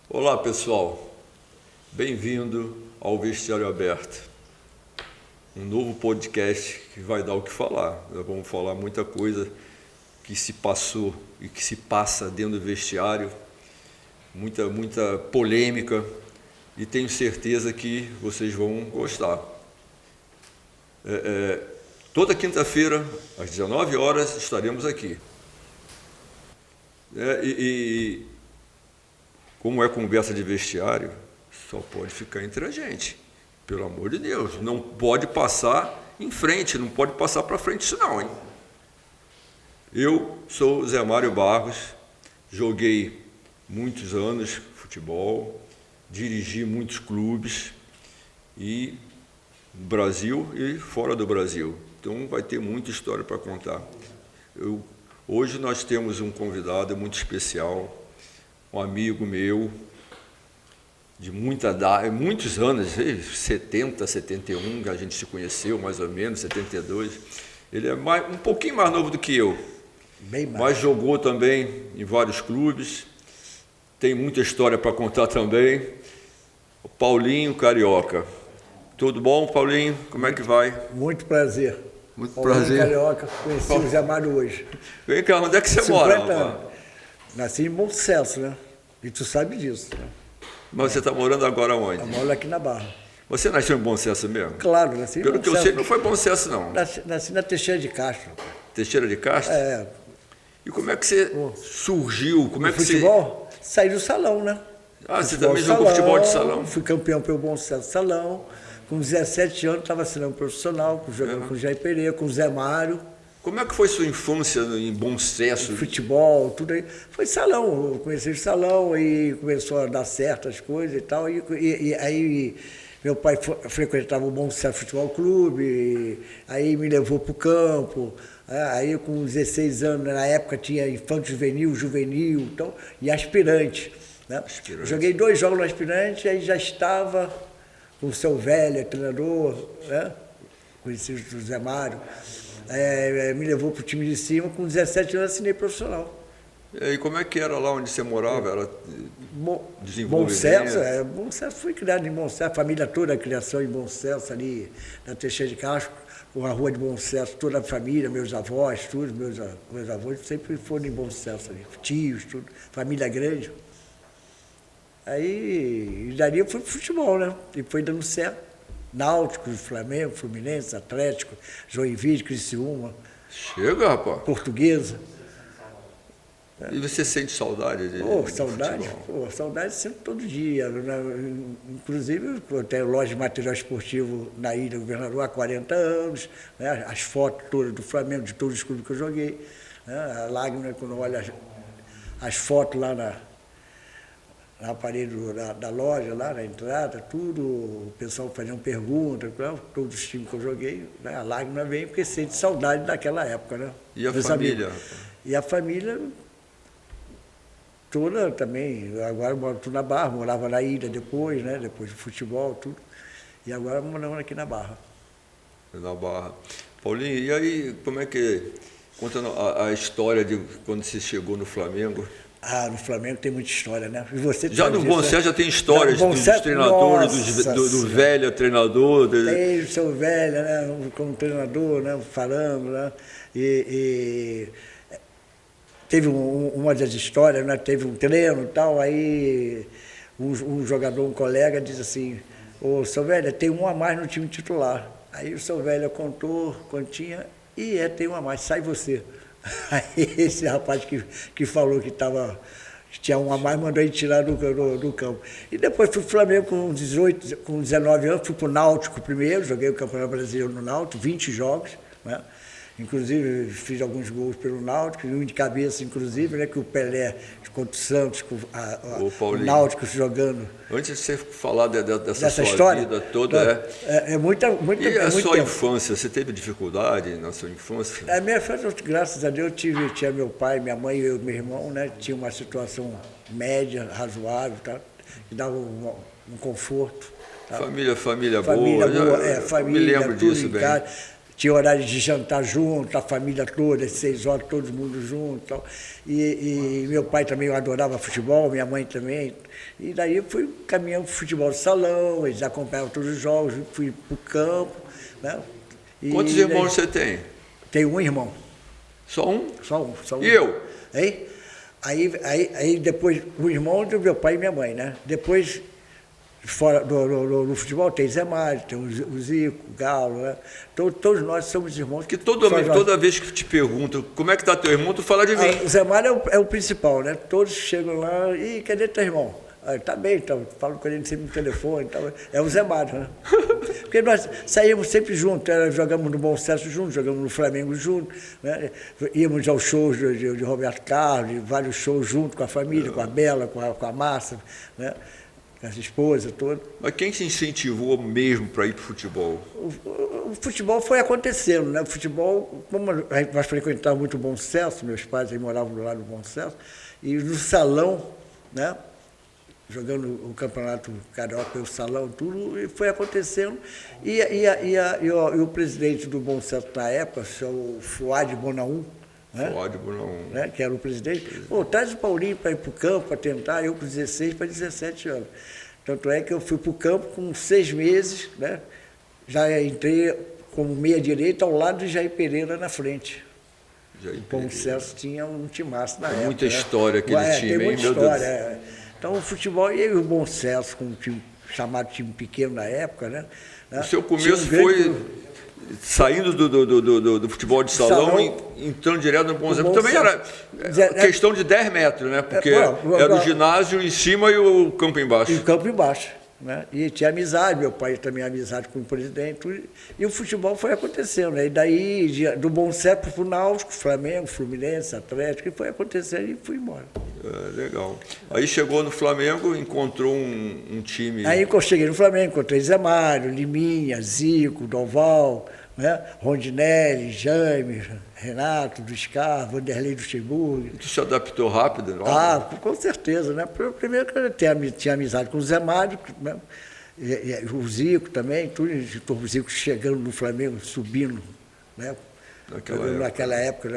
Olá pessoal, bem-vindo ao Vestiário Aberto, um novo podcast que vai dar o que falar. Nós vamos falar muita coisa que se passou e que se passa dentro do vestiário, muita polêmica, e tenho certeza que vocês vão gostar. Toda quinta-feira, às 19 horas, estaremos aqui. Como é conversa de vestiário, só pode ficar entre a gente, pelo amor de Deus. Não pode passar em frente, não pode passar para frente isso não, hein? Eu sou Zé Mário Barros, joguei muitos anos futebol, dirigi muitos clubes, e no Brasil e fora do Brasil. Então vai ter muita história para contar. Hoje nós temos um convidado muito especial, um amigo meu, de muitos anos, 70, 71, que a gente se conheceu, mais ou menos, 72. Ele é um pouquinho mais novo do que eu, bem mais. Mas jogou também em vários clubes, tem muita história para contar também. O Paulinho Carioca. Tudo bom, Paulinho? Como é que vai? Muito prazer. Muito Paulinho prazer. Carioca, conheci o Zé Mário hoje. Vem cá, onde é que você mora, rapaz? Anos. Nasci em Bom Sucesso, né? E tu sabe disso, né? Mas você está morando agora onde? Eu moro aqui na Barra. Você nasceu em Bom Sucesso mesmo? Claro, nasci em Pelo Bom que eu sei, não foi Bom Sucesso, não. Nasci na Teixeira de Castro. Teixeira de Castro? É. E como é que você surgiu? Como é que futebol? Saí do salão, né? Ah, você também jogou futebol de salão? Fui campeão pelo Bom Sucesso salão. Com 17 anos, estava assinando profissional, jogando com o Jair Pereira, com o Zé Mário. Como é que foi sua infância em Bom Sucesso? Futebol, tudo aí. Foi salão, eu comecei de salão e começou a dar certo as coisas e tal. E aí meu pai frequentava o Bom Sucesso Futebol Clube, aí me levou para o campo. Aí com 16 anos, na época tinha infanto juvenil, então, e aspirante. Né? Joguei 2 jogos no aspirante, aí já estava com o seu velho, treinador, né? Conheci o José Mário. Me levou para o time de cima, com 17 anos assinei profissional. E como é que era lá onde você morava? Era Bom Sucesso, Bom Sucesso, fui criado em Bom Sucesso, a família toda, a criação em Bom Sucesso, ali na Teixeira de Castro, com a rua de Bom Sucesso, toda a família, meus avós, tudo, meus avós sempre foram em Bom Sucesso ali, tios, tudo, família grande. Aí, dali eu fui pro futebol, né? E foi dando certo. Náutico, Flamengo, Fluminense, Atlético, Joinville, Criciúma. Chega, rapaz. Portuguesa. E você sente saudade de saudade? Saudade sempre todo dia. Inclusive, eu tenho loja de material esportivo na Ilha Governador há 40 anos, né? As fotos todas do Flamengo, de todos os clubes que eu joguei. Né? A lágrima, quando olha as fotos lá na parede da loja, lá na entrada, tudo, o pessoal fazendo perguntas, todos os times que eu joguei, né? A lágrima vem porque sente saudade daquela época, né? E a família? E a família toda também, agora eu moro tudo na Barra, morava na ilha depois, né? Depois do futebol, tudo, e agora moramos aqui na Barra. Na Barra. Paulinho, e aí, como é que, contando a história de quando você chegou no Flamengo? No Flamengo tem muita história, né? E você já no Bom Sucesso já tem histórias dos treinadores, do velho treinador. Tem o seu velho, né? Como treinador, né? Falando, né? E teve uma das histórias, né? Teve um treino e tal, aí um jogador, um colega, diz assim: ô, seu velho, tem um a mais no time titular. Aí o seu velho contou, continha, tem um a mais, sai você. Aí esse rapaz que falou que tinha um a mais, mandou ele tirar do campo. E depois fui pro Flamengo com 19 anos, fui pro Náutico primeiro, joguei o Campeonato Brasileiro no Náutico, 20 jogos, né? Inclusive fiz alguns gols pelo Náutico, um de cabeça, inclusive, né? Que o Pelé contra o Santos, o Náutico jogando. Antes de você falar dessa sua história, vida toda, muita e a sua tempo. Infância, você teve dificuldade na sua infância? A minha infância, graças a Deus, tinha meu pai, minha mãe, eu e meu irmão, né? Tinha uma situação média, razoável, tá? Que dava um conforto. Tá? Família boa. Família boa, família, me lembro disso bem. Casa. tinha horário de jantar junto, a família toda, às 6 horas, todo mundo junto. Tal. E meu pai também adorava futebol, minha mãe também. E daí eu fui caminhando para o futebol de salão, eles acompanhavam todos os jogos, fui para o campo. Né? Quantos irmãos você tem? Tenho um irmão. Só um? Só um. E eu? Aí depois, o irmão do meu pai e minha mãe, né? Depois, fora do futebol, tem Zé Mário, tem o Zico, o Galo, né? Todos nós somos irmãos. Porque toda vez que te perguntam como é que está teu irmão, tu fala de mim. O Zé Mário é o principal, né? Todos chegam lá, e cadê teu irmão? Tá bem, então, falo com ele sempre no telefone. Tá, é o Zé Mário, né? Porque nós saímos sempre juntos, jogamos no Bom Sucesso juntos, jogamos no Flamengo juntos, né? Íamos aos shows de Roberto Carlos, de vários shows juntos com a família, com a Bela, com a Márcia, né? Com as esposas todas. Mas quem se incentivou mesmo para ir para o futebol? O futebol foi acontecendo, né? O futebol, como nós frequentávamos muito o Bom Sucesso, meus pais aí moravam do lado do Bom Sucesso, e no salão, né? Jogando o campeonato carioca pelo salão, tudo, e foi acontecendo. E o presidente do Bom Sucesso na época, o Fuad Bonaum, né? Fuad Bonaum. Né? Que era o presidente. Pô, traz o Paulinho para ir para o campo, para tentar, eu com 16 para 17 anos. Tanto é que eu fui para o campo com 6 meses, né? Já entrei como meia-direita ao lado de Jair Pereira na frente. O Bom Sucesso tinha um timaço na época. Muita história aquele time, tem muita hein? história. Então, o futebol e o Bom Sucesso, com um time chamado time pequeno na época, né? O seu começo foi saindo do futebol de salão e entrando direto no Bom Sucesso. Também era questão de 10 metros, né? Porque era o ginásio em cima e o campo embaixo. E o campo embaixo. Né? E tinha amizade, meu pai também amizade com o presidente, e o futebol foi acontecendo. Né? E daí, do Bom Sucesso para o Náutico, Flamengo, Fluminense, Atlético, e foi acontecendo e fui embora. Legal. Aí chegou no Flamengo, encontrou um time... Aí eu cheguei no Flamengo, encontrei Zé Mário, Liminha, Zico, Doval, né? Rondinelli, Jaime, Renato, Luiz Carlos, Vanderlei Luxemburgo. Tu se adaptou rápido? Com certeza, né? Primeiro que eu tinha amizade com o Zé Mário, né? E o Zico também, tudo, o Zico chegando no Flamengo, subindo, né? Naquela época,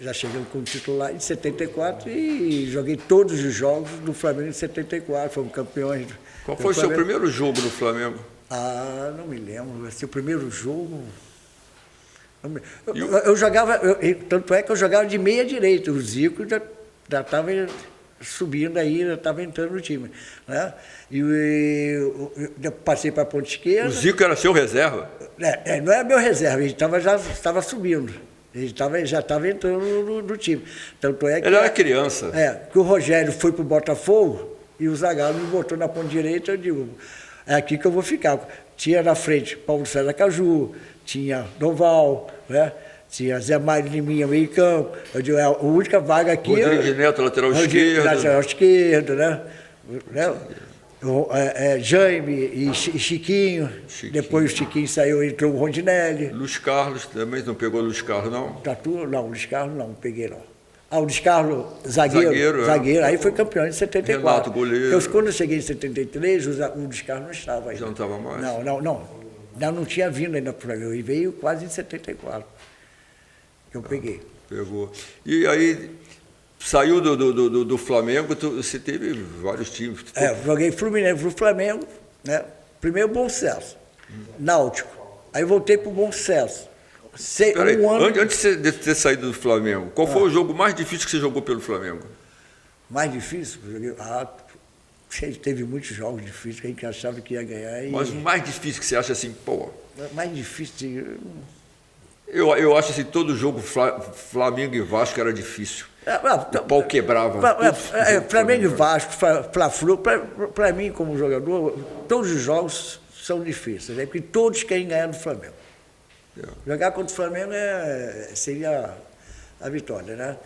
já chegando como titular em 74 e joguei todos os jogos do Flamengo em 74, fomos campeões. Qual foi o seu primeiro jogo no Flamengo? Não me lembro. Assim, o primeiro jogo... Eu jogava, tanto é que eu jogava de meia direita, o Zico já estava subindo aí, já estava entrando no time. Né? Eu passei para a ponta esquerda. O Zico era seu reserva? Não era meu reserva, ele já estava subindo. Ele já estava entrando no time. Tanto é que ele era criança. Que o Rogério foi para o Botafogo e o Zagallo me botou na ponta direita, eu digo, é aqui que eu vou ficar. Tinha na frente Paulo César Caju, tinha Doval, né? Tinha Zé Mário Liminha, meio campo. Eu digo, a única vaga aqui... Rodrigo Neto, lateral esquerdo. Lateral esquerdo, né? Jaime e Chiquinho. Depois o Chiquinho saiu, entrou o Rondinelli. Luiz Carlos também, não pegou o Luiz Carlos, não? Não, o Luiz Carlos não peguei, não. O Luiz Carlos, zagueiro. Aí foi campeão em 74. Renato, goleiro. Quando eu cheguei em 73, o Luiz Carlos não estava ainda. Já não estava mais? Não tinha vindo ainda para mim. Ele veio quase em 74. Que eu peguei. Pegou. E aí, saiu do Flamengo, você teve vários times. Joguei Fluminense pro Flamengo, né? Primeiro Bom Sucesso, Náutico. Aí voltei pro Bom Sucesso. Antes de ter saído do Flamengo, qual foi o jogo mais difícil que você jogou pelo Flamengo? Mais difícil? Teve muitos jogos difíceis que a gente achava que ia ganhar. Mas o mais difícil que você acha assim, pô... Mais difícil... Eu acho assim, todo jogo Flamengo e Vasco era difícil. O pau quebrava. Flamengo e Vasco, Fla-Flu, para mim como jogador, todos os jogos são difíceis, né? Porque todos querem ganhar do Flamengo. Jogar contra o Flamengo seria a vitória, né?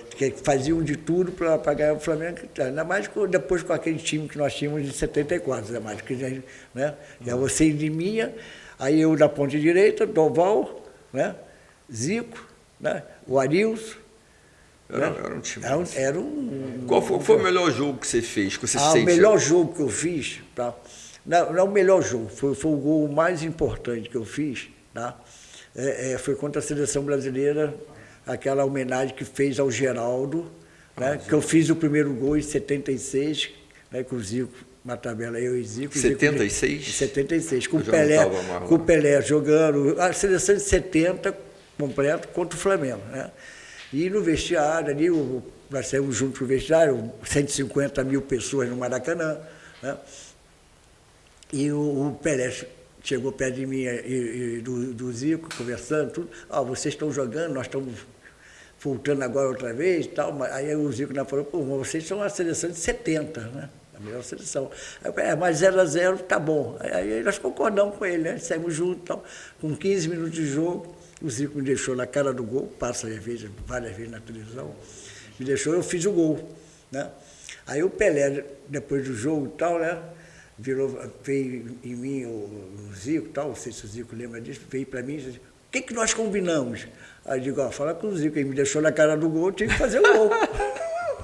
Porque faziam de tudo para ganhar o Flamengo, ainda mais depois com aquele time que nós tínhamos em 74, ainda mais, né? Você de minha, aí eu da ponta direita, Doval, né? Zico, né? O Arilson. Era um time. Qual foi o melhor jogo que você fez? Que você o melhor jogo que eu fiz, tá? Não é o melhor jogo, foi o gol mais importante que eu fiz, tá? foi contra a seleção brasileira, aquela homenagem que fez ao Geraldo, né, que eu fiz o primeiro gol em 76, né, com o Zico, uma tabela, eu e Zico. 76? Zico, 76, com o Pelé jogando, a seleção de 70 completo contra o Flamengo, né? E no vestiário ali, nós saímos juntos no vestiário, 150 mil pessoas no Maracanã, né? E o Pelé chegou perto de mim e do Zico, conversando, tudo. Vocês estão jogando, nós estamos voltando agora outra vez e tal. Aí o Zico falou, pô, vocês são a seleção de 70, né? A melhor seleção. Aí eu falei, mas 0-0 tá bom. Aí nós concordamos com ele, né? Saímos juntos e tal. Com 15 minutos de jogo, o Zico me deixou na cara do gol, passa várias vezes na televisão, me deixou, eu fiz o gol, né? Aí o Pelé, depois do jogo e tal, né? Veio em mim o Zico e tal, não sei se o Zico lembra disso, veio para mim e disse, o que nós combinamos? Aí eu digo, fala com o Zico, ele me deixou na cara do gol, eu tive que fazer o gol.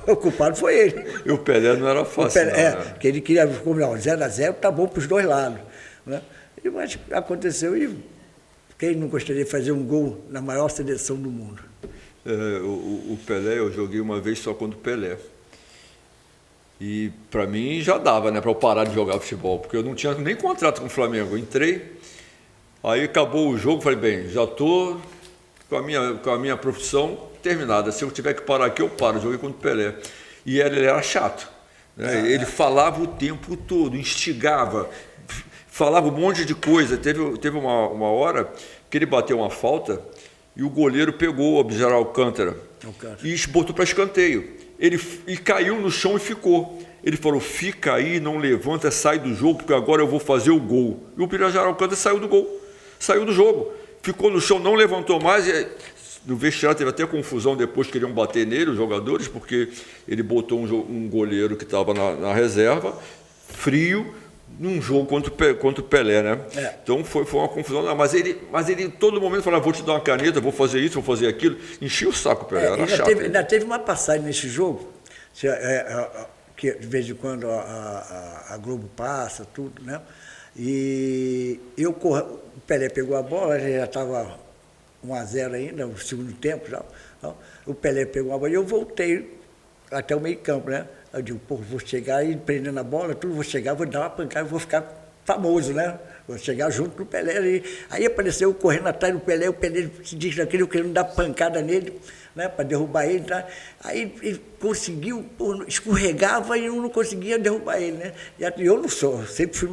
O culpado foi ele. E o Pelé não era fácil, que ele queria combinar, 0-0 tá bom para os dois lados, né? Mas aconteceu e quem não gostaria de fazer um gol na maior seleção do mundo? O Pelé, eu joguei uma vez só contra o Pelé. E para mim já dava, né, para eu parar de jogar futebol, porque eu não tinha nem contrato com o Flamengo. Eu entrei, aí acabou o jogo, falei, bem, já estou com a minha profissão terminada. Se eu tiver que parar aqui, eu paro. Joguei contra o Pelé. E ele era chato, né? Ele falava o tempo todo, instigava, falava um monte de coisa. Teve uma hora que ele bateu uma falta e o goleiro pegou o Abdiel Alcântara e botou para escanteio. Ele caiu no chão e ficou. Ele falou, fica aí, não levanta, sai do jogo, porque agora eu vou fazer o gol. E o Abdiel Alcântara saiu do gol, saiu do jogo. Ficou no chão, não levantou mais. No vestiário teve até confusão, depois queriam bater nele, os jogadores, porque ele botou um goleiro que estava na reserva, frio, num jogo contra o Pelé, né? Então foi uma confusão, mas ele todo momento falava, vou te dar uma caneta, vou fazer isso, vou fazer aquilo, enchia o saco o Pelé, era chato. Ainda teve uma passagem nesse jogo, que de vez em quando a Globo passa, tudo, né? E o Pelé pegou a bola, já estava 1-0 ainda, no segundo tempo já. O Pelé pegou a bola e eu voltei até o meio campo, né? Eu digo, pô, vou chegar e prendendo a bola, tudo, vou chegar, vou dar uma pancada, vou ficar famoso, né? Vou chegar junto do Pelé. Aí apareceu eu correndo atrás do Pelé, o Pelé se diz daquele, eu querendo dar pancada nele, né? Para derrubar ele. Tá? Aí ele conseguiu, pô, escorregava e eu não conseguia derrubar ele, né? E eu não sou, sempre fui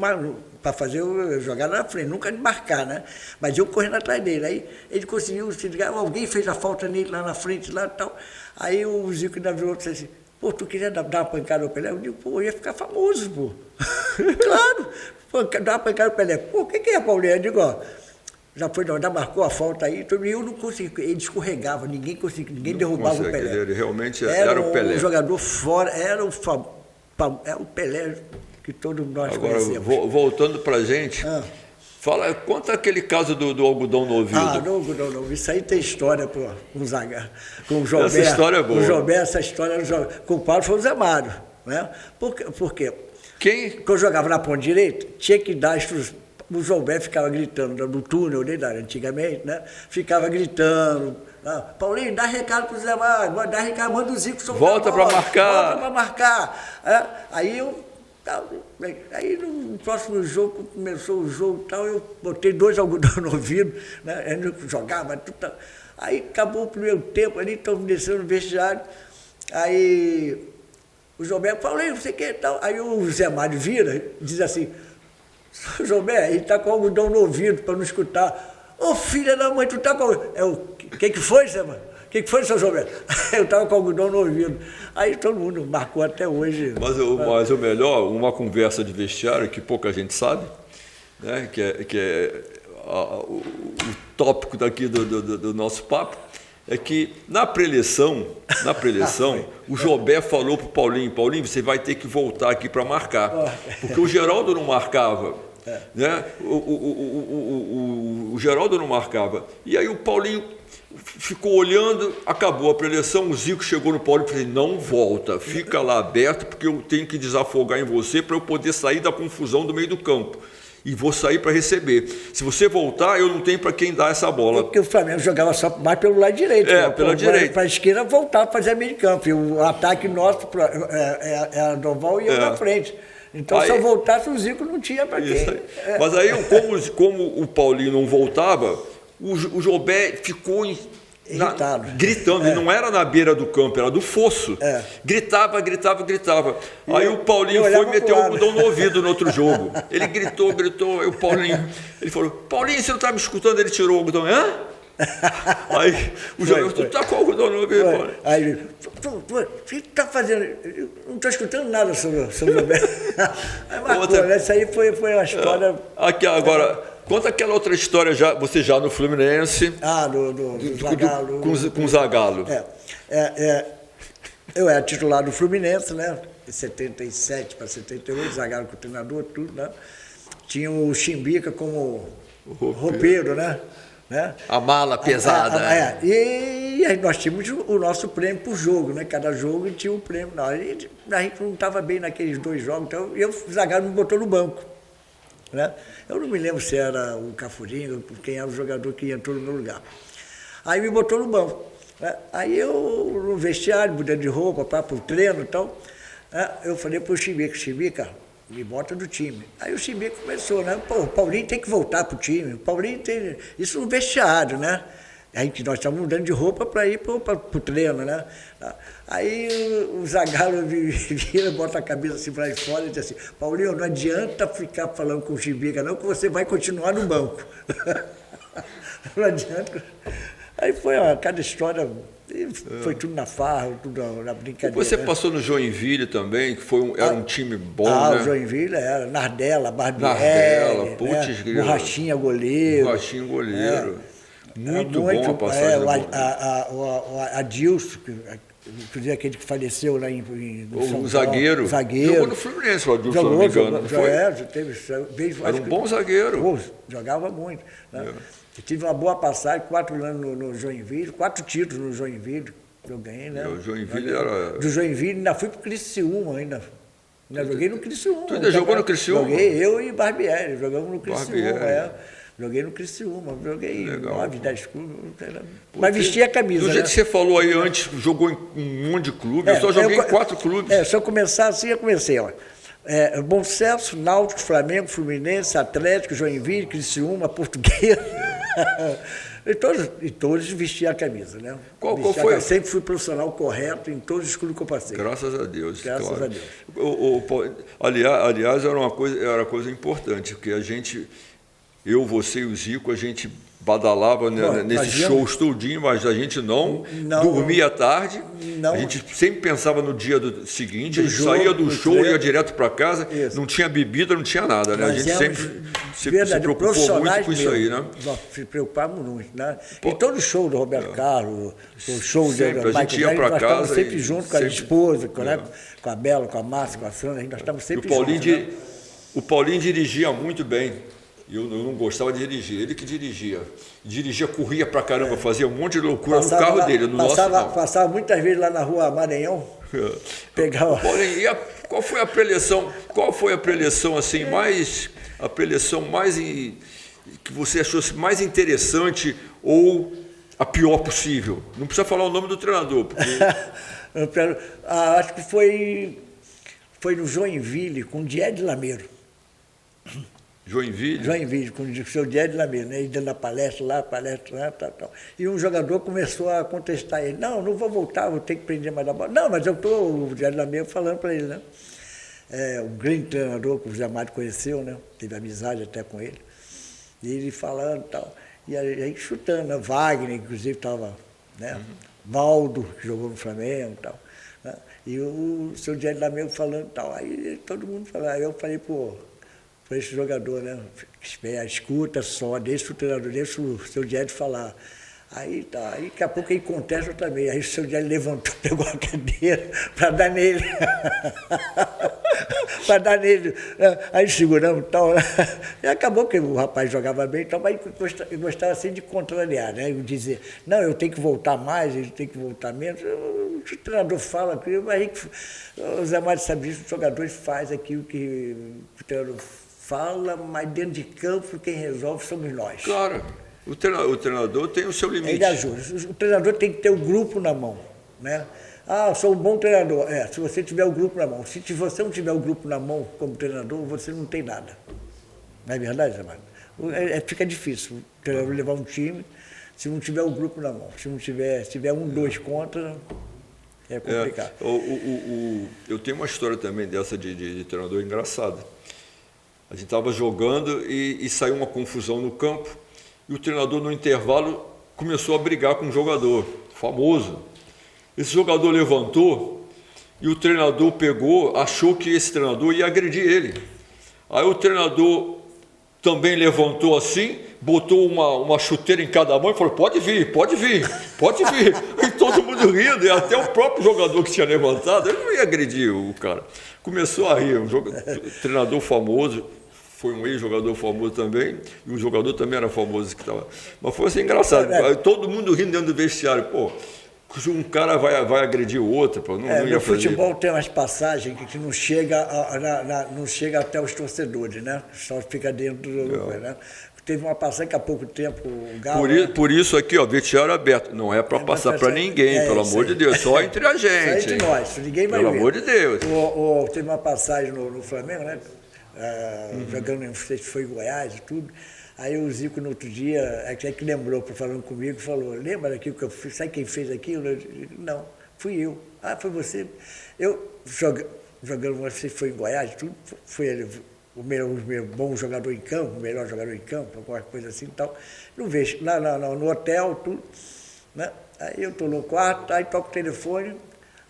para fazer jogar na frente, nunca de marcar, né? Mas eu correndo atrás dele. Aí ele conseguiu se ligar, alguém fez a falta nele lá na frente, lá e tal. Aí o Zico ainda virou e disse assim, pô, tu queria dar uma pancada ao Pelé? Eu digo, pô, eu ia ficar famoso, pô. Claro, pô, dar uma pancada ao Pelé. Pô, o que é, Paulinho? Eu digo, ó, já marcou a falta aí, e eu não consegui, ele escorregava, ninguém derrubava o Pelé. Ele realmente era o Pelé. Um jogador fora, era o Pelé que todos nós conhecemos. Agora, voltando pra gente, conta aquele caso do algodão no ouvido. Do algodão no ouvido, isso aí tem história, pô, com o João Essa história é boa. Com o João essa história, com o Paulo foi o Zé Mário, né? Por quê? Quem? Quando eu jogava na ponta direita, tinha que dar o João ficava gritando no túnel, antigamente, né? Ficava gritando, Paulinho, dá recado pro Zé Mário, dá recado, manda o Zico soltar a bola. Volta para marcar. Aí no próximo jogo, começou o jogo e tal, eu botei 2 algodão no ouvido, né? Eu jogava tudo. Aí acabou o primeiro tempo ali, estamos descendo no vestiário, aí o João falou, não sei o que e tal. Aí o Zé Mário vira e diz assim, João ele está com algodão no ouvido para não escutar. Ô filha da mãe, tu tá com... O que foi, Zé Mário? O que foi, seu João? Eu estava com algodão no ouvido. Aí todo mundo marcou até hoje. Mas o melhor, uma conversa de vestiário que pouca gente sabe, né? que é o tópico daqui do nosso papo, é que na preleção, o Jobé falou para o Paulinho, você vai ter que voltar aqui para marcar. Porque o Geraldo não marcava. Né? O Geraldo não marcava. E aí o Paulinho ficou olhando, acabou a preleção, o Zico chegou no Paulinho e falou, não volta, fica lá aberto, porque eu tenho que desafogar em você para eu poder sair da confusão do meio do campo. e vou sair para receber. Se você voltar, eu não tenho para quem dar essa bola. Porque o Flamengo jogava só mais pelo lado direito. Pela direita. Para a esquerda voltar para fazer meio de campo. E o ataque nosso era Doval e eu na frente. Então, aí, se eu voltasse, o Zico não tinha para quem. Mas aí, como o Paulinho não voltava, o Jobé ficou gritando, e não era na beira do campo, era do fosso. Gritava. Aí o Paulinho foi e meteu o algodão no ouvido no outro jogo. Ele gritou, aí o Paulinho, ele falou, Paulinho, você não está me escutando? Ele tirou o algodão, Aí o jogador, tu tá com o algodão no ouvido, Paulinho. Aí ele, o que está fazendo? Eu não estou escutando nada sobre o Roberto. Essa aí foi uma história... Aqui, agora... Conta aquela outra história, você já no Fluminense. Do Zagallo. Com o Zagallo. Eu era titular do Fluminense, né? De 77 para 78, Zagallo com o treinador, tudo, né? Tinha o Chimbica como roupeiro, né? A mala pesada. E aí nós tínhamos o nosso prêmio por jogo, né? Cada jogo tinha um prêmio. Não, a gente não estava bem naqueles 2 jogos, então o Zagallo me botou no banco. Né? Eu não me lembro se era o Cafurinho, quem era o jogador que entrou no meu lugar. Aí me botou no banco. Né? Aí eu, no vestiário, mudando de roupa, para o treino e tal, né? Eu falei para o Chimbica, me bota do time. Aí o Chimbica começou, né? Pô, o Paulinho tem que voltar para o time, o Paulinho tem... Isso no vestiário, né? Aí que nós estávamos mudando de roupa para ir para o treino, né? Aí o Zagallo vira, bota a cabeça assim para fora e diz assim, Paulinho, não adianta ficar falando com o Chimbica não, que você vai continuar no banco. Não adianta. Aí foi cada história, foi tudo na farra, tudo na brincadeira. Você passou no Joinville também, que era um time bom, né? O Joinville era, Nardella, Barbieri, putz, Borrachinha goleiro. Muito bom a passagem. O Adilson, inclusive aquele que faleceu lá em o zagueiro. Jogou no Fluminense, o Adilson, se não me engano. Era um bom zagueiro. Jogava muito. Né? Eu tive uma boa passagem, 4 anos no Joinville, 4 títulos no Joinville que eu ganhei, né? O Joinville era... Do Joinville ainda fui para o Criciúma ainda. Joguei no Criciúma. Tu ainda jogou no Criciúma? Joguei, eu e Barbieri, jogamos no Criciúma, Joguei no Criciúma, joguei 9, 10 clubes, mas vestia a camisa. Do jeito que você falou aí antes, jogou em um monte de clubes, eu só joguei em 4 clubes. Se eu começar assim, eu comecei, ó. Bom Sucesso, Náutico, Flamengo, Fluminense, Atlético, Joinville, Criciúma, Portuguesa. E todos vestiam a camisa, né? Qual foi? Sempre fui profissional correto em todos os clubes que eu passei. Graças a Deus. Graças a Deus. Aliás, era uma coisa importante, porque a gente... Eu, você e o Zico, a gente badalava nesses shows todinho, mas a gente não dormia à tarde. A gente sempre pensava no dia seguinte, a gente saía do show, ia direto para casa, não tinha bebida, não tinha nada. Né? A gente sempre se preocupou muito com isso aí. Né? Nós se preocupávamos muito. Né? E todo show do Roberto Carlos, o show do Michael Jackson, nós estávamos sempre junto com a esposa, com a Bela, com a Márcia, com a Sandra, nós estávamos sempre juntos. O Paulinho dirigia muito bem. Eu não gostava de dirigir, ele que dirigia, corria pra caramba, fazia um monte de loucura no carro dele, no nosso não. Passava muitas vezes lá na rua Maranhão, pegava... Porém, qual foi a preleção assim, a preleção mais que você achou mais interessante ou a pior possível? Não precisa falar o nome do treinador. Porque... acho que foi no Joinville, com o Diego Lameiro. Joinville, com o seu Diego Lameiro, né? Ele dando a palestra lá, tal. E um jogador começou a contestar ele. Não vou voltar, vou ter que prender mais a bola. Não, mas eu estou, o Diego Lameiro falando para ele, né? Um grande treinador que o Zé Mário conheceu, né? Teve amizade até com ele. E ele falando e tal. E aí chutando, né? Wagner, inclusive, estava, né? Valdo, que jogou no Flamengo e tal. Né? E o seu Diego Lameiro falando e tal. Aí todo mundo falava. Aí eu falei, para esse jogador, né? Escuta só, deixa o treinador, deixa o seu Diego falar. Aí daqui a pouco ele contesta também. Aí o seu Diego levantou, pegou a cadeira para dar nele. Aí seguramos e tal. E acabou que o rapaz jogava bem, então, mas gostava assim de contrariar, né? Dizer, não, eu tenho que voltar mais, ele tem que voltar menos. O treinador fala aquilo, mas o Zé Mário sabe disso, os jogadores fazem aquilo que o treinador fala, mas dentro de campo quem resolve somos nós. Claro, o treinador tem o seu limite. Ele ajuda. O treinador tem que ter o grupo na mão, né? Ah, eu sou um bom treinador. Se você tiver o grupo na mão. Se você não tiver o grupo na mão como treinador, você não tem nada. Não é verdade, Zé Mário? Fica difícil o treinador levar um time se não tiver o grupo na mão. Se tiver 1, 2 contra, é complicado. Eu tenho uma história também dessa de treinador engraçada. A gente estava jogando e saiu uma confusão no campo e o treinador, no intervalo, começou a brigar com um jogador famoso. Esse jogador levantou e o treinador achou que esse treinador ia agredir ele. Aí o treinador também levantou assim, botou uma chuteira em cada mão e falou, pode vir. E todo mundo rindo, e até o próprio jogador que tinha levantado, ele não ia agredir o cara. Começou a rir, treinador famoso, foi um ex-jogador famoso também, e um jogador também era famoso que estava. Mas foi assim engraçado, todo mundo rindo dentro do vestiário, pô. Um cara vai agredir o outro, pô, não ia no futebol tem umas passagens que não chega até os torcedores, né? Só fica dentro do coisa, né? Teve uma passagem que há pouco tempo o Galo... Por isso aqui, ó, vestiário aberto. Não é para passar para ninguém, pelo amor de Deus. Só entre a gente. Só entre nós, ninguém vai ver. Pelo amor de Deus. Teve uma passagem no Flamengo, né? Jogando, não sei se foi em Goiás e tudo. Aí o Zico, no outro dia, é que lembrou, falando comigo, falou, lembra daquilo que eu fiz? Sabe quem fez aquilo? Eu disse, não, fui eu. Ah, foi você? Eu, jogando, você foi em Goiás, tudo, foi ele, o meu bom jogador em campo, o melhor jogador em campo, alguma coisa assim e tal. Não vejo, lá no hotel, tudo, né? Aí eu estou no quarto, aí toco o telefone,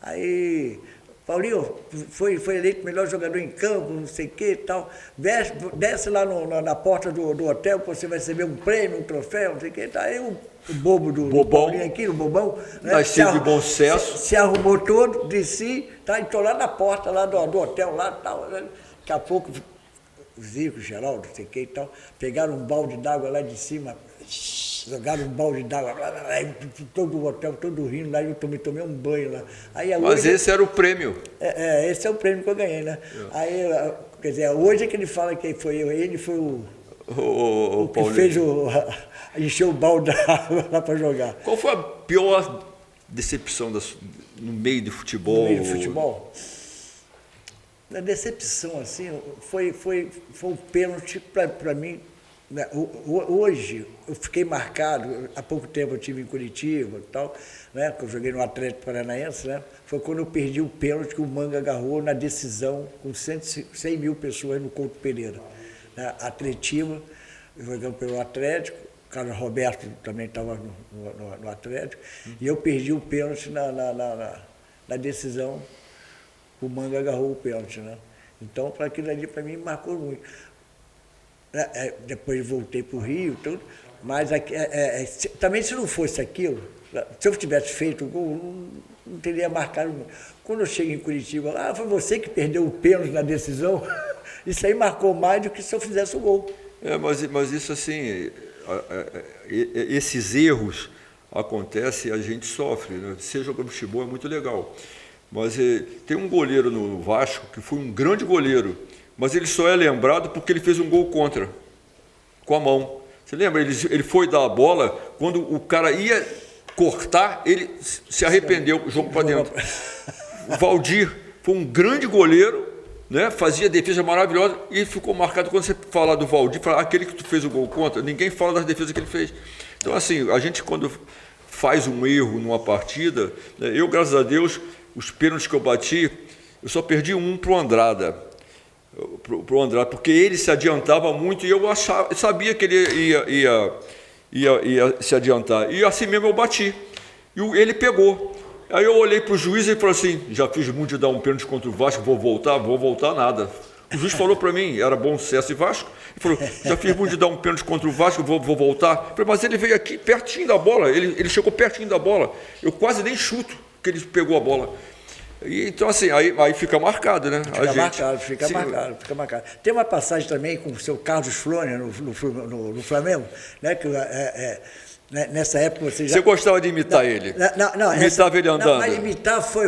aí... Paulinho, foi eleito o melhor jogador em campo, não sei o que e tal. Desce lá na porta do hotel que você vai receber um prêmio, um troféu, não sei o que. Aí o bobo do Paulinho aqui, o bobão, né, nascido de bom sucesso. Se arrumou todo, desci, tá, entrou lá na porta lá do hotel, lá e tal. Né? Daqui a pouco, o Zico, o Geraldo, não sei o que e tal, pegaram um balde d'água lá de cima, jogaram um balde d'água, todo o hotel, todo rindo, lá eu tomei um banho lá. Aí, mas hoje, esse era o prêmio. Esse é o prêmio que eu ganhei, né? Aí, quer dizer, hoje é que ele fala que foi eu, ele foi o que fez encheu o balde d'água lá para jogar. Qual foi a pior decepção no meio do futebol? No meio do futebol? A decepção, assim, foi um pênalti para mim. Hoje, eu fiquei marcado, há pouco tempo eu estive em Curitiba e tal, né, que eu joguei no Atlético Paranaense, né, foi quando eu perdi o pênalti que o Manga agarrou na decisão com 100 mil pessoas no Couto Pereira. Né, Atletiva, jogando pelo Atlético, o Carlos Roberto também estava no Atlético, e eu perdi o pênalti na decisão, o Manga agarrou o pênalti. Né. Então, para aquilo ali, para mim, marcou muito. Depois voltei para o Rio, tudo, mas também se não fosse aquilo, se eu tivesse feito o gol, não teria marcado. Quando eu cheguei em Curitiba, foi você que perdeu o pênalti na decisão, isso aí marcou mais do que se eu fizesse o gol. Mas isso assim, esses erros acontecem e a gente sofre, né? Ser jogador de futebol é muito legal, mas tem um goleiro no Vasco que foi um grande goleiro, mas ele só é lembrado porque ele fez um gol contra, com a mão. Você lembra? Ele foi dar a bola, quando o cara ia cortar, ele se arrependeu, jogou para dentro. O Valdir foi um grande goleiro, né? Fazia defesa maravilhosa e ficou marcado. Quando você fala do Valdir, fala aquele que tu fez o gol contra, ninguém fala das defesas que ele fez. Então, assim, a gente quando faz um erro numa partida, né? Eu, graças a Deus, os pênaltis que eu bati, eu só perdi um para o Andrada. Porque ele se adiantava muito e eu sabia que ele ia se adiantar. E assim mesmo eu bati. E ele pegou. Aí eu olhei para o juiz e ele falou assim, já fiz muito de dar um pênalti contra o Vasco, vou voltar nada. O juiz falou para mim, era Bom Sucesso e Vasco, ele falou, já fiz muito de dar um pênalti contra o Vasco, vou voltar. Eu falei, mas ele veio aqui pertinho da bola, ele chegou pertinho da bola. Eu quase nem chuto que ele pegou a bola. E, então, assim, aí fica marcado, né? Fica marcado. Tem uma passagem também com o seu Carlos Flônia no Flamengo, né? Que, nessa época você já... Você gostava de imitar ele? Não, imitava ele andando? Não, mas imitar foi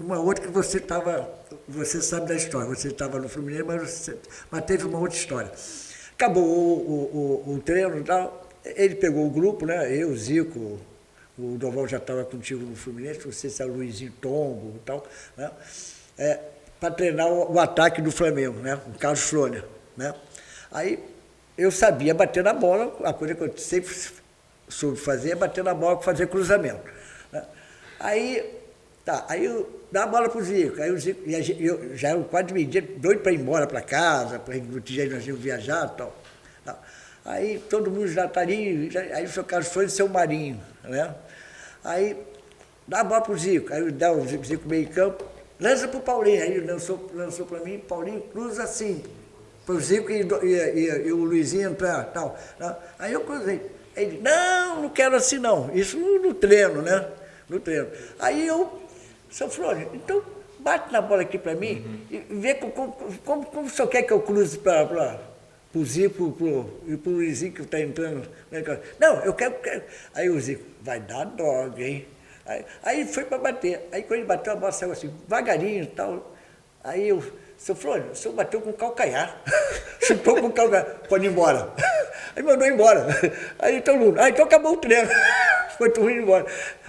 uma outra que você estava você sabe da história, você estava no Fluminense, mas teve uma outra história. Acabou o treino e tal, ele pegou o grupo, né? Eu, Zico, o Doval já estava contigo no Fluminense, você se é Luizinho Tombo e tal, né? Para treinar o ataque do Flamengo, né? O Carlos Flônia, né? Aí eu sabia bater na bola, a coisa que eu sempre soube fazer é bater na bola, fazer cruzamento, né? Aí eu dá a bola pro Zico, aí o Zico, eu já era quase meio-dia, doido para ir embora para casa, para no dia nós íamos viajar e tal. Aí todo mundo já está ali, aí o seu Carlos Flônia e seu Marinho, né? Aí dá a bola pro Zico, aí dá o Zico meio campo, lança pro Paulinho, aí ele lançou para mim, Paulinho cruza assim, pro Zico e o Luizinho entrar tal. Aí eu cruzei. Aí ele, não quero assim não, isso no treino, né? No treino. Aí eu, seu Flônia, então bate na bola aqui para mim e vê como o senhor quer que eu cruze para o Zico e para o Luizinho que está entrando. Não, eu quero. Aí o Zico, vai dar droga, hein? Aí foi para bater. Aí quando ele bateu, a bola saiu assim, devagarinho e tal. Aí eu, seu Flônia, o senhor bateu com o calcanhar. Chutou com o calcanhar. Pode ir embora. Aí mandou embora. Aí todo mundo, então acabou o treino. Foi tudo indo embora.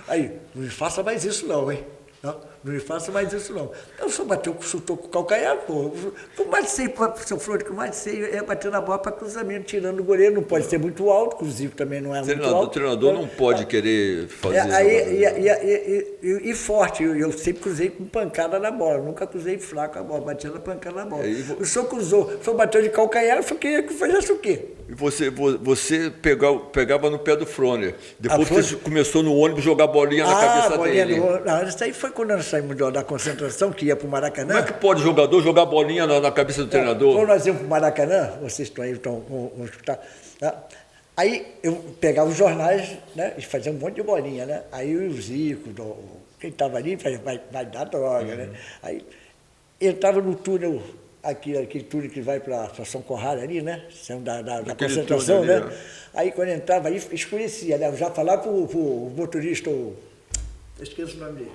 Aí, não me faça mais isso não, hein? Não me faça mais isso não. Então o senhor chutou com o calcanhar, pô. O mais sei, seu Flônia, que o mais sei é bater na bola para cruzamento, tirando o goleiro. Não pode ser muito alto, inclusive também não é muito alto. O treinador não pode querer fazer e forte, eu sempre cruzei com pancada na bola, nunca cruzei fraco a bola, batia na pancada na bola. O senhor cruzou, o senhor bateu de calcanhar, o senhor queria que fizesse o quê? E você pegava no pé do Flônia. Depois que você começou no ônibus jogar bolinha na cabeça dele. Não, isso aí foi quando nós saímos da concentração, que ia para o Maracanã. Como é que pode jogador jogar bolinha na cabeça do treinador? Quando nós íamos para o Maracanã, vocês estão aí, vão escutar. Aí eu pegava os jornais, né, e fazia um monte de bolinha, né? Aí o Zico, quem estava ali, vai dar droga, né? Aí entrava no túnel, aquele túnel que vai para São Corrado ali, né? Da concentração, né? Ali, aí quando entrava, aí escurecia, né? Eu já falava pro motorista, eu esqueço o nome dele.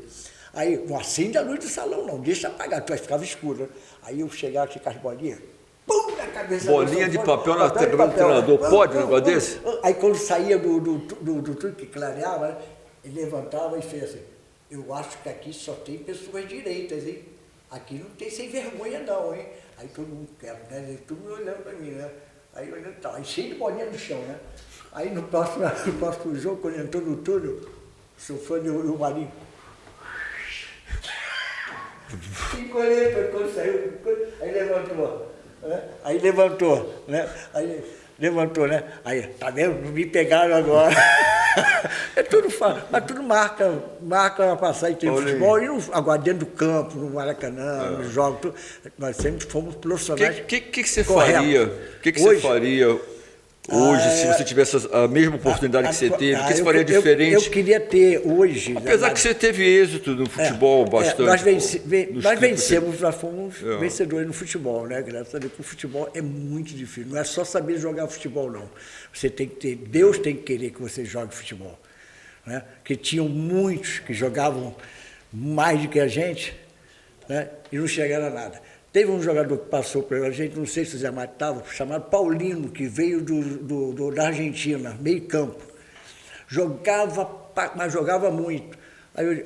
Aí, não acende a luz do salão, não, deixa apagar, tu vai ficar escuro. Né? Aí eu chegava com as bolinhas, pum, na cabeça. Bolinha de papel na cabeça do treinador, pode um negócio desse? Aí quando saía do túnel que clareava, né? Ele levantava e fez assim, eu acho que aqui só tem pessoas direitas, hein? Aqui não tem sem vergonha não, hein? Aí todo mundo quer, né? Todo mundo olhando para mim, né? Aí olhando, tá, aí cheio de bolinha no chão, né? Aí no próximo jogo, quando entrou no túnel, o seu fã e o Marinho. Encolheu, quando saiu, aí levantou, né? Aí levantou, né? Aí, tá vendo? Não me pegaram agora. É tudo fácil, mas tudo marca uma passagem de futebol. E agora dentro do campo, no Maracanã, nos jogos, tudo, nós sempre fomos profissionais. O que você faria? O que você faria hoje, se você tivesse a mesma oportunidade que você teve? O que você faria diferente? Eu queria ter hoje... Apesar que você teve êxito no futebol bastante. Nós vencemos, nós fomos vencedores no futebol, né? Graças a Deus, porque o futebol é muito difícil. Não é só saber jogar futebol, não. Você tem que ter... Deus tem que querer que você jogue futebol. Né? Porque tinham muitos que jogavam mais do que a gente, né? E não chegaram a nada. Teve um jogador que passou pela gente, não sei se o Zé Mário estava, chamado Paulino, que veio da Argentina, meio campo. Jogava, mas jogava muito. Aí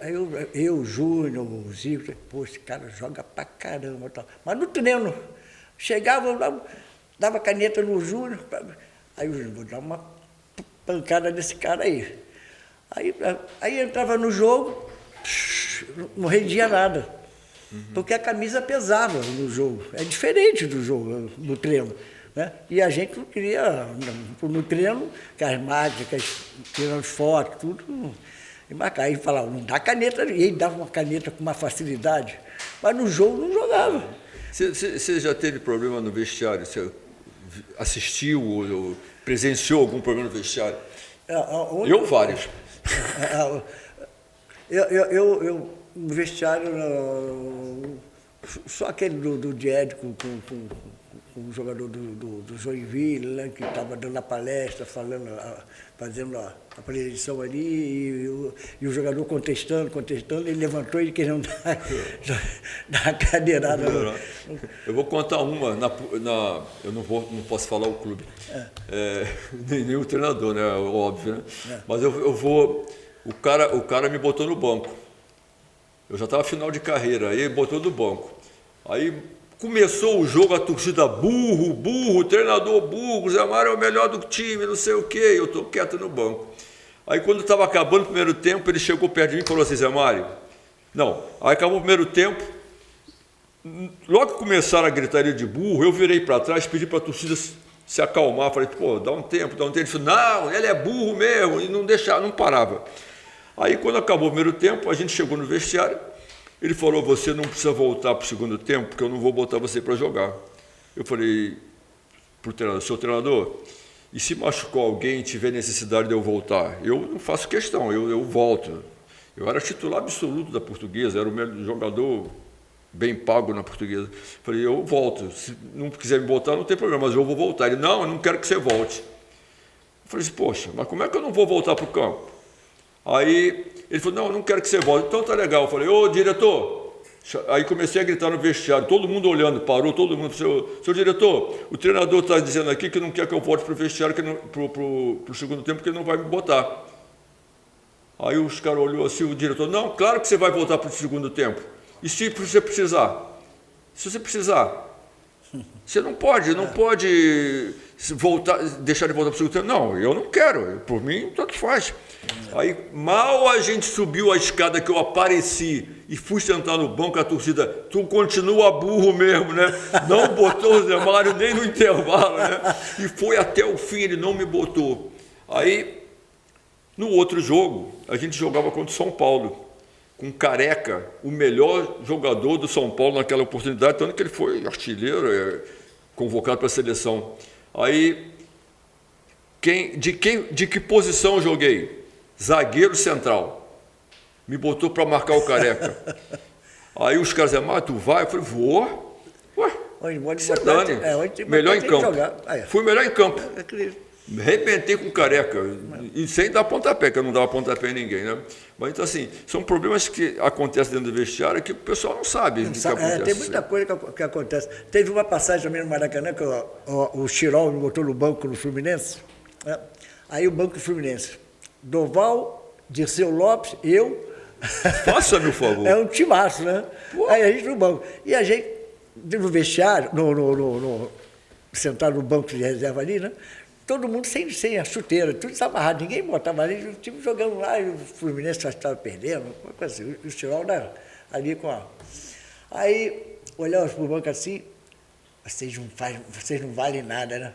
eu Júnior, o Zico, pô, esse cara joga pra caramba. Tal. Mas no treino, chegava, dava caneta no Júnior, aí o Júnior, vou dar uma pancada nesse cara aí. Aí entrava no jogo, não rendia nada. Porque a camisa pesava no jogo. É diferente do jogo, no treino. Né? E a gente não queria, no treino, que as máquinas, tirando foto, tudo, e marcar. Aí falava, não dá caneta, e ele dava uma caneta com uma facilidade, mas no jogo não jogava. Você já teve problema no vestiário? Você assistiu ou presenciou algum problema no vestiário? Eu, vários. Eu no vestiário, só aquele do Died com um jogador do Joinville, né, que estava dando a palestra, fazendo a preleção ali, e o jogador contestando, ele levantou e querendo dar uma cadeirada. Eu vou contar uma, eu não posso falar o clube, nem o treinador, né, óbvio, né? Mas eu vou, o cara me botou no banco, eu já estava final de carreira, aí ele botou no banco, aí começou o jogo, a torcida burro, treinador burro, Zé Mário é o melhor do time, não sei o quê, eu estou quieto no banco. Aí quando estava acabando o primeiro tempo, ele chegou perto de mim e falou assim, Zé Mário, não, aí acabou o primeiro tempo, logo que começaram a gritaria de burro, eu virei para trás, pedi para a torcida se acalmar, falei, pô, dá um tempo, ele disse, não, ele é burro mesmo, e não parava. Aí quando acabou o primeiro tempo, a gente chegou no vestiário, ele falou, você não precisa voltar para o segundo tempo, porque eu não vou botar você para jogar. Eu falei para o treinador, seu treinador, e se machucou alguém e tiver necessidade de eu voltar? Eu não faço questão, eu volto. Eu era titular absoluto da Portuguesa, era o melhor jogador bem pago na Portuguesa. Eu falei, eu volto, se não quiser me botar não tem problema, mas eu vou voltar. Ele, não, eu não quero que você volte. Eu falei assim, poxa, mas como é que eu não vou voltar para o campo? Aí ele falou, não, eu não quero que você volte. Então tá legal. Eu falei, ô diretor. Aí comecei a gritar no vestiário, todo mundo olhando, parou todo mundo. Seu diretor, o treinador está dizendo aqui que não quer que eu volte para o vestiário, para o segundo tempo, porque ele não vai me botar. Aí os caras olhou assim, o diretor, não, claro que você vai voltar para o segundo tempo. E se você precisar? Se você precisar, você não pode deixar de voltar para o segundo tempo. Não, eu não quero, por mim, tanto faz. Aí, mal a gente subiu a escada que eu apareci e fui sentar no banco, a torcida, tu continua burro mesmo, né? Não botou o Zé Mário nem no intervalo, né? E foi até o fim, ele não me botou. Aí, no outro jogo, a gente jogava contra o São Paulo, com Careca, o melhor jogador do São Paulo naquela oportunidade, tanto que ele foi artilheiro, convocado para a seleção. Aí, de que posição eu joguei? Zagueiro central. Me botou para marcar o Careca. Aí os caras diziam, mas tu vai? Eu falei, vou. Ué, se dane. Melhor em campo. Fui melhor em campo. Me arrebentei com o Careca. E sem dar pontapé, que eu não dava pontapé em ninguém, né? Mas então, assim, são problemas que acontecem dentro do vestiário que o pessoal não sabe. Tem muita coisa que acontece. Teve uma passagem também no Maracanã que o Chirol me botou no banco no Fluminense. Né? Aí o banco do Fluminense. Doval, Dirceu Lopes, eu. Faça, meu favor. É um timaço, né? Pô. Aí a gente no banco. E a gente, no vestiário, sentado no banco de reserva ali, né? Todo mundo sem a chuteira, tudo desamarrado, ninguém botava ali, o time jogando lá, e o Fluminense já estava perdendo, uma coisa assim, o Chirol ali com a. Aí, olhava para o banco assim, vocês não valem nada, né?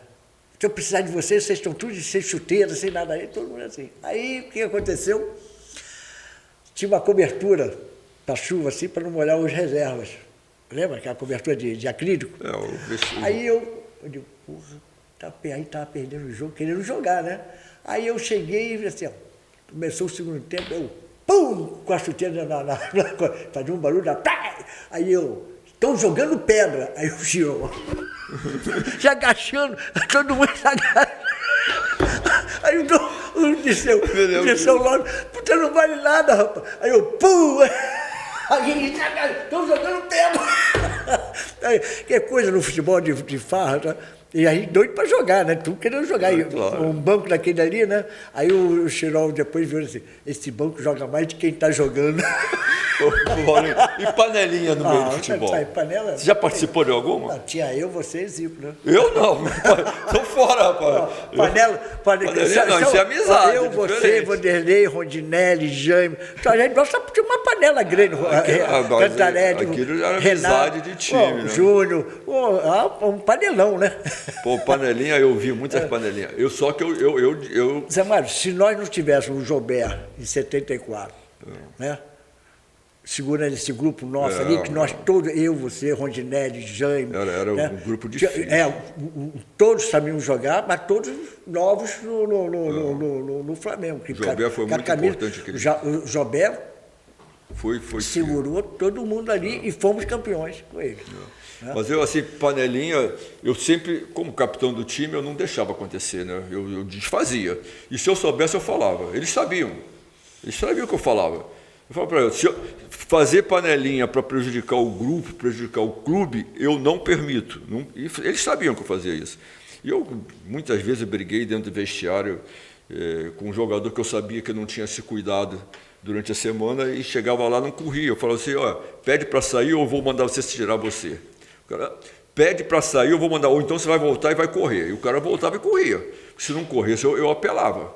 Se eu precisar de vocês estão tudo sem chuteira, sem nada aí, todo mundo assim. Aí, o que aconteceu? Tinha uma cobertura para chuva, assim, para não molhar os reservas. Lembra aquela cobertura de acrílico? Aí eu digo, porra, aí estava perdendo o jogo, querendo jogar, né? Aí eu cheguei e falei assim, ó, começou o segundo tempo, eu, pum, com a chuteira fazia um barulho, aí eu, estão jogando pedra, aí eu girou. Já agachando, todo mundo se agachando. Aí o Dirceu logo, puta, não vale nada, rapaz. Aí eu, pum! Aí estão jogando pedra. Aí, que coisa no futebol de farra, tá? E aí doido para jogar, né? Tu querendo jogar. Claro. Um banco daquele ali, né? Aí o Chirol depois viu assim, esse banco joga mais de quem está jogando. E panelinha no meio do futebol? Panela, você já participou de alguma? Não, tinha eu, você e Zico, né? Eu não, tô fora, rapaz. Panelinha não, isso é amizade. Eu, você, Vanderlei, Rondinelli, Jaime. Então a gente gosta de uma panela grande. Cantarelli, aquilo era amizade de time, né? Júnior, um panelão, né? Pô, panelinha, eu vi muitas panelinhas. Zé Mário, se nós não tivéssemos o Jobert em 74, né? Segurando esse grupo nosso ali, que nós todos, eu, você, Rondinelli, Jaime... Era né? Um grupo difícil. Todos sabiam jogar, mas todos novos no Flamengo. O Jobert foi muito importante. O Jobert Segurou todo mundo ali e fomos campeões com ele. Mas eu, assim, panelinha, eu sempre, como capitão do time, eu não deixava acontecer, né? Eu desfazia. E se eu soubesse, eu falava. Eles sabiam o que eu falava. Eu falava para eles, se eu fazer panelinha para prejudicar o grupo, prejudicar o clube, eu não permito. E eles sabiam que eu fazia isso. E eu, muitas vezes, briguei dentro do vestiário com um jogador que eu sabia que não tinha se cuidado durante a semana e chegava lá, não corria. Eu falava assim, ó, pede para sair ou eu vou mandar você se tirar você. O cara, pede para sair, eu vou mandar, ou então você vai voltar e vai correr. E o cara voltava e corria. Se não corresse, eu apelava.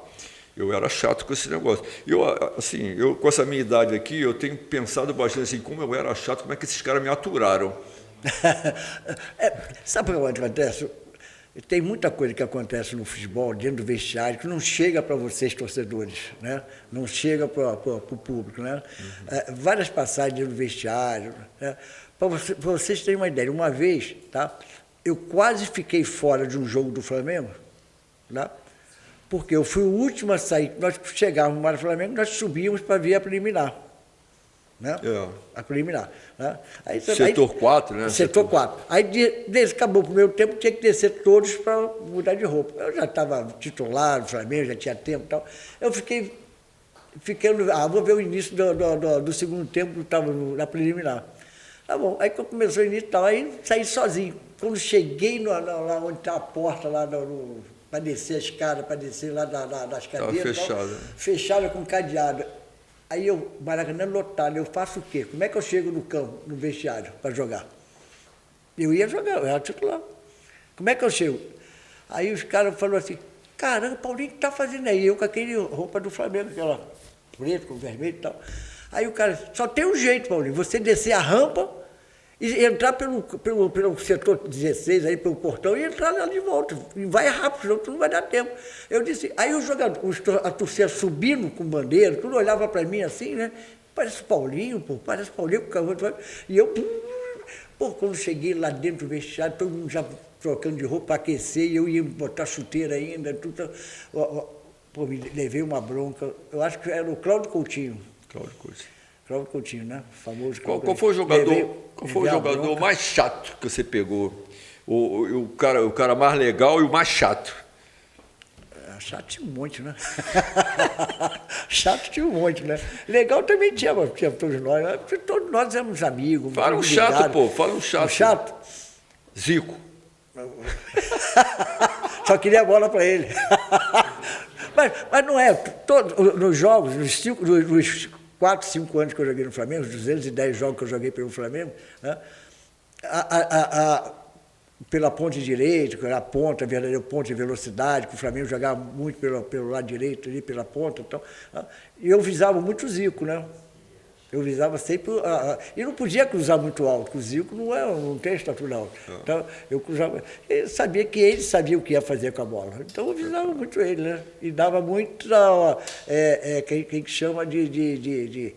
Eu era chato com esse negócio. Eu, com essa minha idade aqui, eu tenho pensado bastante assim, como eu era chato, como é que esses caras me aturaram? Sabe o que acontece? Tem muita coisa que acontece no futebol, dentro do vestiário, que não chega para vocês, torcedores, né? Não chega para o público. Né? Várias passagens dentro do vestiário. Né? Para vocês terem uma ideia, uma vez, tá? Eu quase fiquei fora de um jogo do Flamengo, tá? Porque eu fui o último a sair. Nós chegávamos no Flamengo, nós subíamos para ver a preliminar. Né? A preliminar. Né? Setor 4, né? Setor 4. Aí acabou o primeiro tempo, tinha que descer todos para mudar de roupa. Eu já estava titular no Flamengo, já tinha tempo e tal. Eu fiquei vou ver o início do segundo tempo, estava na preliminar. Tá bom, aí quando começou o início e tal, aí saí sozinho. Quando cheguei lá onde está a porta, lá para descer a escada, para descer lá das cadeiras. Estava fechada. Fechada com cadeado. Aí Maracanã lotado, eu faço o quê? Como é que eu chego no campo, no vestiário, para jogar? Eu ia jogar, eu era titular. Como é que eu chego? Aí os caras falaram assim, caramba, Paulinho, o que tá fazendo aí? Eu com aquele roupa do Flamengo, aquela preto com vermelho e tal. Aí o cara, só tem um jeito, Paulinho, você descer a rampa e entrar pelo setor 16, aí pelo portão, e entrar lá de volta. E vai rápido, senão tu não vai dar tempo. Eu disse, aí a torcida subindo com bandeira, tudo olhava para mim assim, né? Parece Paulinho, pô, parece Paulinho com o carro. E eu, quando cheguei lá dentro do vestiário, todo mundo já trocando de roupa para aquecer, e eu ia botar chuteira ainda, tudo. Pô, me levei uma bronca. Eu acho que era o Cláudio Coutinho. Cláudio Coutinho, né? Famoso. Qual foi o jogador mais chato que você pegou? O cara mais legal e o mais chato? Chato tinha um monte, né? Chato tinha um monte, né? Legal também tinha todos nós. Né? Todos nós éramos amigos. Fala um chato, pô. Fala um chato. Chato? Zico. Só queria a bola para ele. mas não é. Nos jogos, nos 4, 5 anos que eu joguei no Flamengo, os 210 jogos que eu joguei pelo Flamengo, né? Pela ponta direita, que era a ponta, verdadeiro ponto de velocidade, que o Flamengo jogava muito pelo lado direito, ali pela ponta. Então, e eu visava muito o Zico, né? Eu visava sempre... e não podia cruzar muito alto, porque o Zico não tem estatura alta. Então, eu cruzava... Eu sabia que ele sabia o que ia fazer com a bola. Então, eu visava muito ele, né? E dava muito... quem chama de...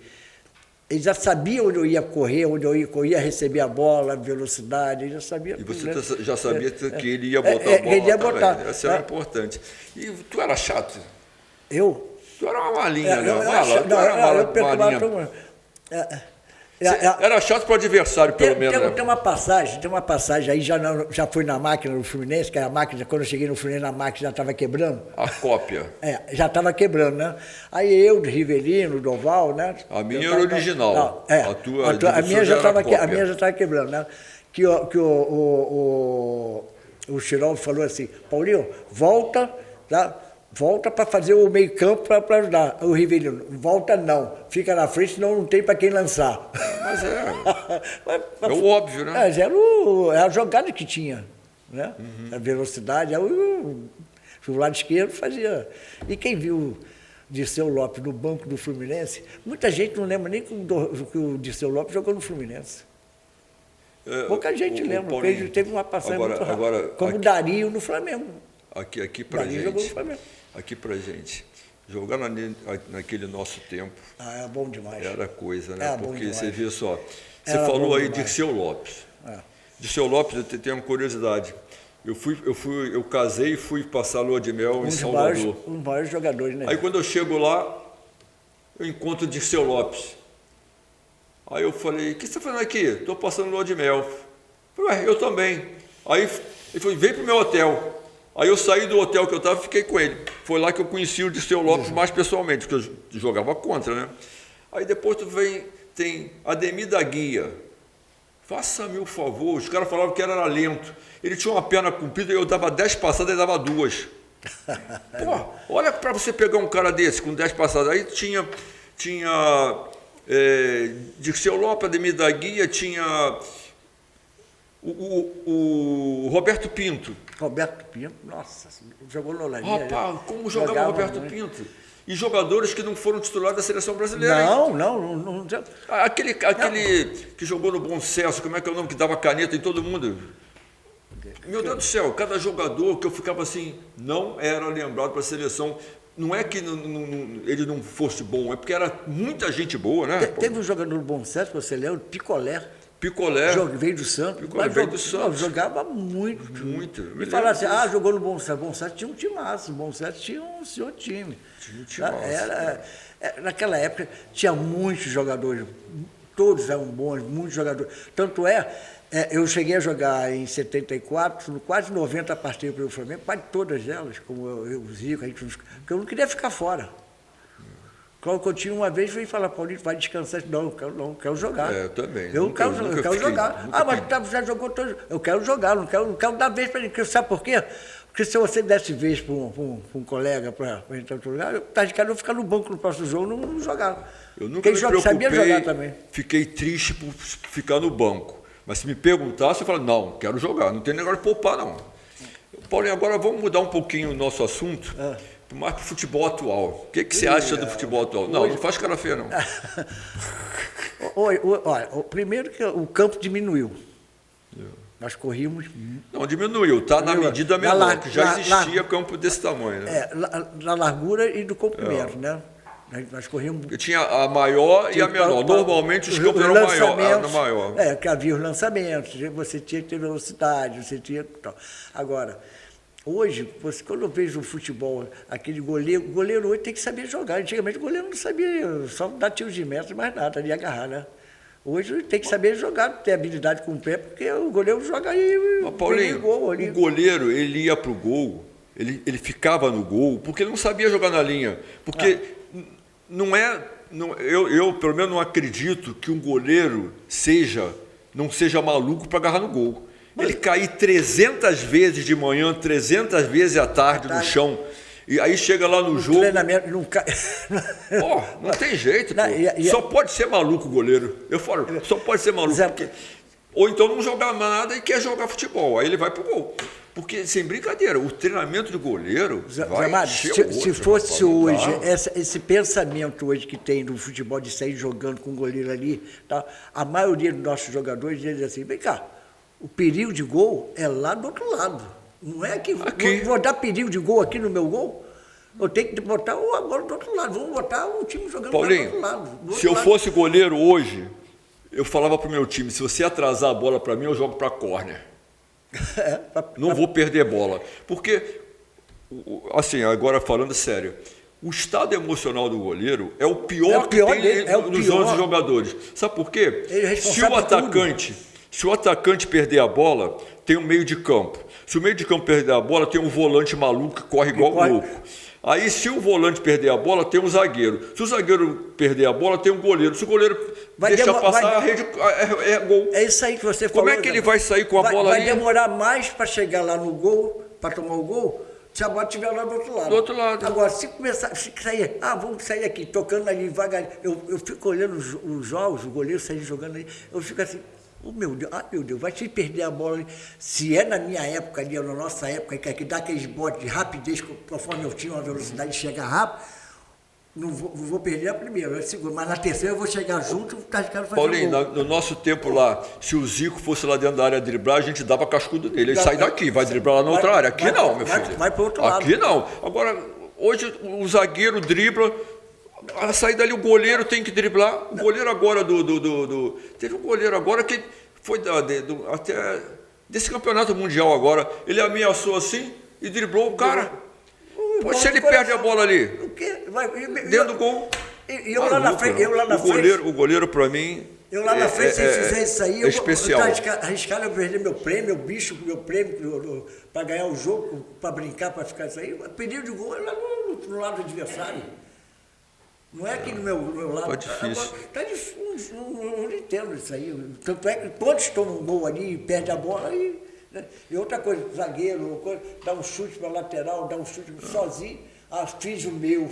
Ele já sabia onde eu ia correr, onde eu ia receber a bola, a velocidade, ele já sabia. E você já sabia que ele ia botar a bola. Ele ia botar. Isso era importante. E tu era chato? Eu? Tu era uma malinha, né? Eu malinha. Era chato para o adversário, pelo menos. Tem uma passagem, aí já foi na máquina do Fluminense, que a máquina, quando eu cheguei no Fluminense, a máquina já estava quebrando. A cópia. Já estava quebrando, né? Aí eu, Rivelino, Doval, né? A minha era original. A minha já estava quebrando, né? Que o Chirol falou assim, Paulinho, volta, tá? Volta para fazer o meio campo para ajudar. O Rivelino, volta não, fica na frente, senão não tem para quem lançar. Mas é o óbvio, né? Era a jogada que tinha, né? A velocidade, o lado esquerdo fazia. E quem viu Dirceu Lopes no banco do Fluminense, muita gente não lembra nem que o Dirceu Lopes jogou no Fluminense. Pouca gente lembra, porque ele teve uma passagem muito rápida, como o Dario no Flamengo. Aqui pra gente, jogar naquele nosso tempo. É bom demais. Era coisa, né? Porque você vê só. Você Era falou aí de Dirceu Lopes. Dirceu Lopes, eu tenho uma curiosidade. Eu casei e fui passar a lua de mel em Salvador. Um dos maiores jogadores, né? Aí quando eu chego lá, eu encontro o Dirceu Lopes. Aí eu falei, o que você está fazendo aqui? Estou passando lua de mel. Eu falei, eu também. Aí ele falou, vem para o meu hotel. Aí eu saí do hotel que eu estava e fiquei com ele. Foi lá que eu conheci o Dirceu Lopes mais pessoalmente, porque eu jogava contra, né? Aí depois tem Ademir da Guia. Faça-me o favor, os caras falavam que era lento. Ele tinha uma perna comprida e eu dava 10 passadas e ele dava 2. Pô, olha para você pegar um cara desse com 10 passadas. Aí tinha Dirceu Lopes, Ademir da Guia, tinha o Roberto Pinto. Roberto Pinto, nossa, jogou no Olaria. Rapaz, como jogava o Roberto Pinto? E jogadores que não foram titulares da seleção brasileira. Não. Aquele que jogou no Bom Sucesso, como é que é o nome? Que dava caneta em todo mundo. Meu Deus do céu, cada jogador que eu ficava assim, não era lembrado para a seleção. Não é que ele não fosse bom, é porque era muita gente boa, né? Teve um jogador do Bom Sucesso, você lembra? Picolé. Veio do Santos. Veio do Santos. Jogava muito. Muito. E falar assim, jogou no Bom Sucesso. Bom Sucesso tinha um timaço. Bom Sucesso tinha um senhor time. Tinha um time. Naquela época tinha muitos jogadores, todos eram bons, muitos jogadores. Tanto eu cheguei a jogar em 74, quase 90 partidas pelo Flamengo, quase todas elas, como o Zico, porque eu não queria ficar fora. Quando eu tinha uma vez, veio falar, Paulinho, vai descansar. Não, quero jogar. Eu também. Eu quero jogar. Mas já jogou todo. Eu quero jogar, não quero dar vez para ele. Sabe por quê? Porque se você desse vez para um colega para entrar no outro lugar, eu ficar no banco no próximo jogo, não jogava. Eu nunca me preocupei, sabia jogar também. Fiquei triste por ficar no banco. Mas se me perguntasse, eu falo, não, quero jogar. Não tem negócio de poupar, não. Paulinho, agora vamos mudar um pouquinho o nosso assunto. Mais para o futebol atual. O que você acha do futebol atual? Não faz cara feia, não. Olha, primeiro que o campo diminuiu. Nós corríamos... Não, diminuiu. Está na medida menor, que já existia campo desse tamanho. Né? Na largura e do comprimento, né? Nós corríamos... Eu tinha a maior e a menor. Normalmente os campos eram maior. Que havia os lançamentos, você tinha que ter velocidade, você tinha... Agora... Hoje, quando eu vejo o futebol, aquele goleiro, o goleiro hoje tem que saber jogar. Antigamente o goleiro não sabia só dar tiros de metro, mais nada, de agarrar, né? Hoje tem que saber jogar, ter habilidade com o pé, porque o goleiro joga aí. Paulinho, o goleiro, ele ia para o gol, ele ficava no gol, porque ele não sabia jogar na linha. Porque eu, pelo menos, não acredito que um goleiro não seja maluco para agarrar no gol. Ele cair 300 vezes de manhã, 300 vezes à tarde no chão. E aí chega lá no jogo... treinamento não cai... não tem jeito, pô. Só pode ser maluco o goleiro. Eu falo, só pode ser maluco. Ou então não jogar nada e quer jogar futebol. Aí ele vai pro gol. Porque, sem brincadeira, o treinamento de goleiro se fosse hoje, esse pensamento hoje que tem do futebol de sair jogando com o goleiro ali, tá? A maioria dos nossos jogadores dizem assim, vem cá, o perigo de gol é lá do outro lado. Não é que vou dar perigo de gol aqui no meu gol. Eu tenho que botar a bola do outro lado. Vamos botar um time jogando Paulinho, do outro lado. Se eu fosse goleiro hoje, eu falava para o meu time, se você atrasar a bola para mim, eu jogo para córner. Não vou perder bola. Porque, assim, agora falando sério, o estado emocional do goleiro é o pior que tem nos 11 jogadores. Sabe por quê? Se o atacante perder a bola, tem um meio de campo. Se o meio de campo perder a bola, tem um volante maluco que corre igual louco. Aí, se o volante perder a bola, tem um zagueiro. Se o zagueiro perder a bola, tem um goleiro. Se o goleiro deixar passar, a rede é gol. É isso aí que você falou. Como é que ele vai sair com a bola aí? Vai demorar mais para chegar lá no gol, para tomar o gol, se a bola estiver lá do outro lado. Do outro lado. Agora, se começar, sair, vamos sair aqui, tocando ali devagar. Eu fico olhando os jogos, o goleiro sair jogando ali, eu fico assim... meu Deus, vai se perder a bola ali. Se é na minha época ali, ou na nossa época, que dá aqueles botes de rapidez, conforme eu tinha uma velocidade de chegar rápido, não vou perder a primeira, a segunda, mas na terceira eu vou chegar junto e tá ficando fazendo Paulinho, no nosso tempo lá, se o Zico fosse lá dentro da área driblar, a gente dava cascudo dele. Ele sai daqui, vai driblar lá na outra área. Aqui não, meu filho. Vai para o outro lado. Aqui não. Agora, hoje o zagueiro dribla. A saída ali, o goleiro tem que driblar. O goleiro agora teve um goleiro agora que foi até desse campeonato mundial agora. Ele ameaçou assim e driblou o cara. Pô, se ele perde a bola ali, dentro do gol. Eu lá na frente. O goleiro, para mim, Eu lá na frente, se fizer isso aí, eu especial. tô arriscado a perder meu prêmio, meu prêmio para ganhar o jogo, para brincar, para ficar isso aí. Pedido de gol é lá no lado do adversário. Não é aqui no meu lado. Tá difícil. Tá difícil, eu não entendo isso aí. Tanto é que todos tomam um gol ali, perde a bola aí. Né? E outra coisa, zagueiro, dá um chute para lateral, dá um chute sozinho. Fiz o meu,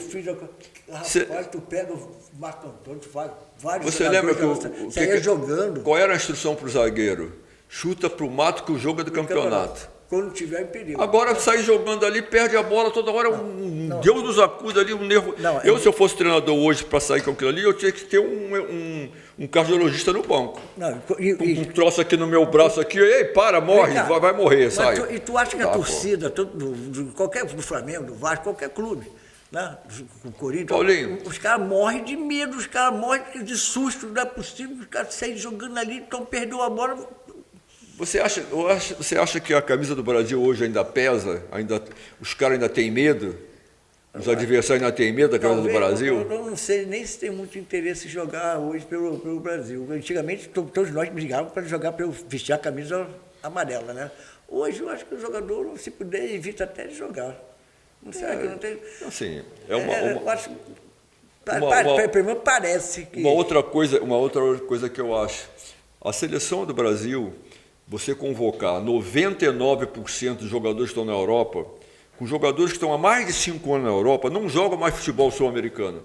rapaz, tu pega o Marco Antônio, tu faz vários. Você lembra que saía jogando. Qual era a instrução para o zagueiro? Chuta para o mato que o jogo é do campeonato. Quando tiver em perigo. Agora sai jogando ali, perde a bola toda hora, Deus nos acuda ali, um nervo. Se eu fosse treinador hoje para sair com aquilo ali, eu tinha que ter um cardiologista no banco. Um troço aqui no meu braço aqui, ei, para, morre, vai morrer, sai. E tu acha que a torcida, do Flamengo, do Vasco, qualquer clube, né? O Corinthians, Paulinho, os caras morrem de medo, os caras morrem de susto, não é possível, os caras saem jogando ali, então perdeu a bola. Você acha que a camisa do Brasil hoje ainda pesa? Os caras ainda têm medo? Os adversários ainda têm medo da camisa do Brasil? Eu não sei nem se tem muito interesse em jogar hoje pelo Brasil. Antigamente, todos nós brigávamos para jogar, para eu vestir a camisa amarela, né? Hoje, eu acho que o jogador, se puder, evita até de jogar. Não sei, que não tem... Assim, eu acho... Primeiro parece que... Uma outra coisa que eu acho. A seleção do Brasil... Você convocar 99% dos jogadores que estão na Europa, com jogadores que estão há mais de 5 anos na Europa, não jogam mais futebol sul-americano.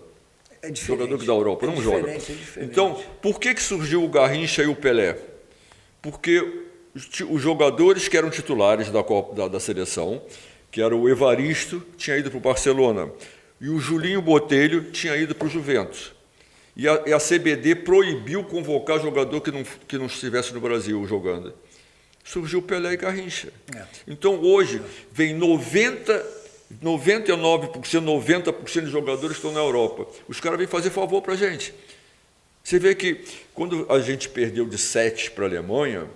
É diferente. Jogador que da Europa não joga. É diferente. Então, por que surgiu o Garrincha e o Pelé? Porque os jogadores que eram titulares da seleção, que era o Evaristo, tinha ido para o Barcelona, e o Julinho Botelho tinha ido para o Juventus. E a CBD proibiu convocar jogador que não estivesse no Brasil jogando. Surgiu Pelé e Garrincha. Então, hoje, vem 99%, 90% de jogadores que estão na Europa. Os caras vêm fazer favor para a gente. Você vê que, quando a gente perdeu de 7 para a Alemanha,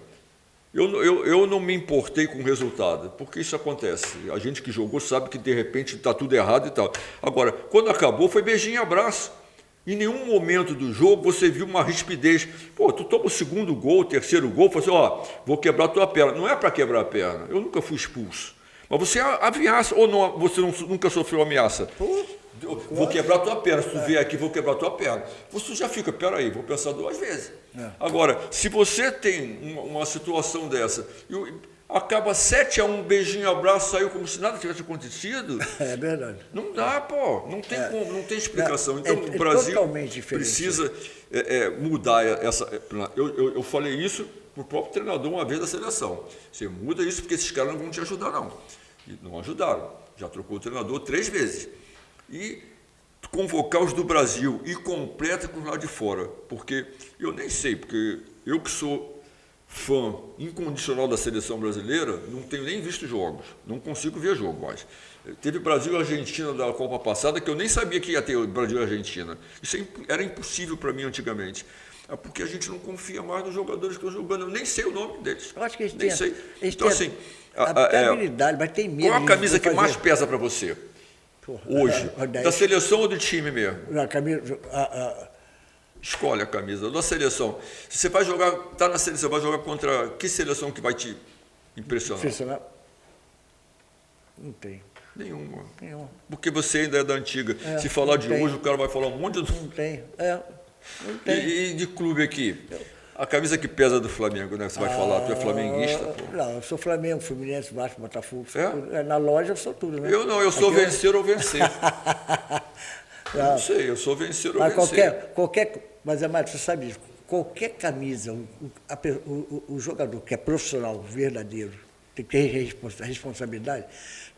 eu não me importei com o resultado, porque isso acontece. A gente que jogou sabe que, de repente, está tudo errado e tal. Agora, quando acabou, foi beijinho e abraço. Em nenhum momento do jogo você viu uma rispidez. Pô, tu toma o segundo gol, o terceiro gol, fala assim, vou quebrar a tua perna. Não é para quebrar a perna, eu nunca fui expulso. Mas você ameaça, ou não, você nunca sofreu ameaça? Vou quebrar a tua perna, se tu vier aqui, vou quebrar a tua perna. Você já fica, peraí, vou pensar 2 vezes. Agora, se você tem uma situação dessa, acaba 7-1, beijinho, abraço, saiu como se nada tivesse acontecido. É verdade. Não dá, pô. Não tem como, não tem explicação. Então, o Brasil precisa mudar essa... Eu falei isso para o próprio treinador uma vez da seleção. Você muda isso porque esses caras não vão te ajudar, não. E não ajudaram. Já trocou o treinador 3 vezes. E convocar os do Brasil e completa com os lá de fora. Porque eu nem sei, porque eu que sou fã incondicional da seleção brasileira, não tenho nem visto jogos, não consigo ver jogo mais. Teve Brasil e Argentina da Copa passada, que eu nem sabia que ia ter Brasil e Argentina. Isso era impossível para mim antigamente. É porque a gente não confia mais nos jogadores que estão jogando, eu nem sei o nome deles. Eu acho que nem sei. Então, assim, a habilidade, mas tem medo. Qual a camisa que mais pesa para você? Hoje? Da seleção ou do time mesmo? A camisa... Escolhe a camisa da seleção. Se você vai jogar, está na seleção, vai jogar contra que seleção que vai te impressionar? Não tem. Nenhuma. Porque você ainda é da antiga. Se falar de hoje, o cara vai falar um monte de... Não tem. Não tem. E de clube aqui? A camisa que pesa do Flamengo, né? Você vai falar, tu é flamenguista? Pô. Não, eu sou Flamengo, Fluminense, Vasco, Botafogo. Na loja eu sou tudo, né? Eu sou vencer ou vencer. Não sei, eu sou vencer ou vencer. Mas, Amado, você sabe disso, qualquer camisa, o jogador que é profissional, verdadeiro, tem que ter responsabilidade,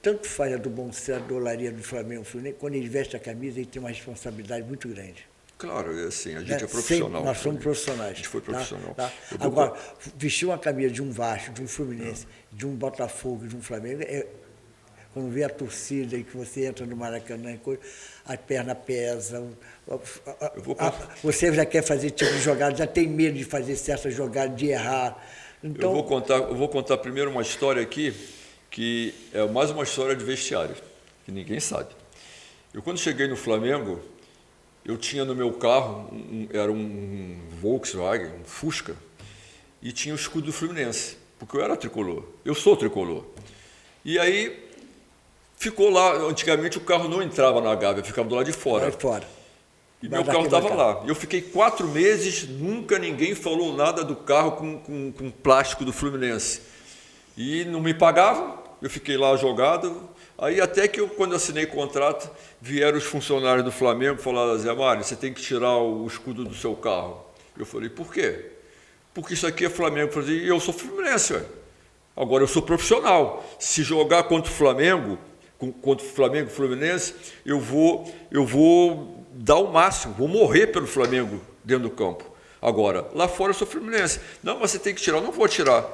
tanto faz a do Bom Sucesso, da Olaria do Flamengo, quando ele veste a camisa, ele tem uma responsabilidade muito grande. Claro, assim, a gente é profissional. Nós somos profissionais. A gente foi profissional. Tá? Agora, vestir uma camisa de um Vasco, de um Fluminense, de um Botafogo, de um Flamengo, quando vê a torcida e que você entra no Maracanã, a perna pesa, você já quer fazer tipo de jogada, já tem medo de fazer certas jogadas, de errar. Então, eu vou contar primeiro uma história aqui, que é mais uma história de vestiário, que ninguém sabe. Eu, quando cheguei no Flamengo, eu tinha no meu carro, era um Volkswagen, um Fusca, e tinha o escudo do Fluminense, porque eu era tricolor, eu sou tricolor. E aí ficou lá, antigamente o carro não entrava na Gávea, ficava do lado de fora. Lá de fora. E meu carro estava lá. Eu fiquei 4 meses, nunca ninguém falou nada do carro com plástico do Fluminense. E não me pagavam, eu fiquei lá jogado. Aí até que quando eu assinei contrato, vieram os funcionários do Flamengo e falaram: Zé Mário, você tem que tirar o escudo do seu carro. Eu falei: por quê? Porque isso aqui é Flamengo. Eu falei: eu sou Fluminense, ué. Agora eu sou profissional. Se jogar contra o Flamengo e Fluminense, eu vou dar o máximo, vou morrer pelo Flamengo dentro do campo. Agora, lá fora eu sou Fluminense. Não, mas você tem que tirar. Eu não vou tirar.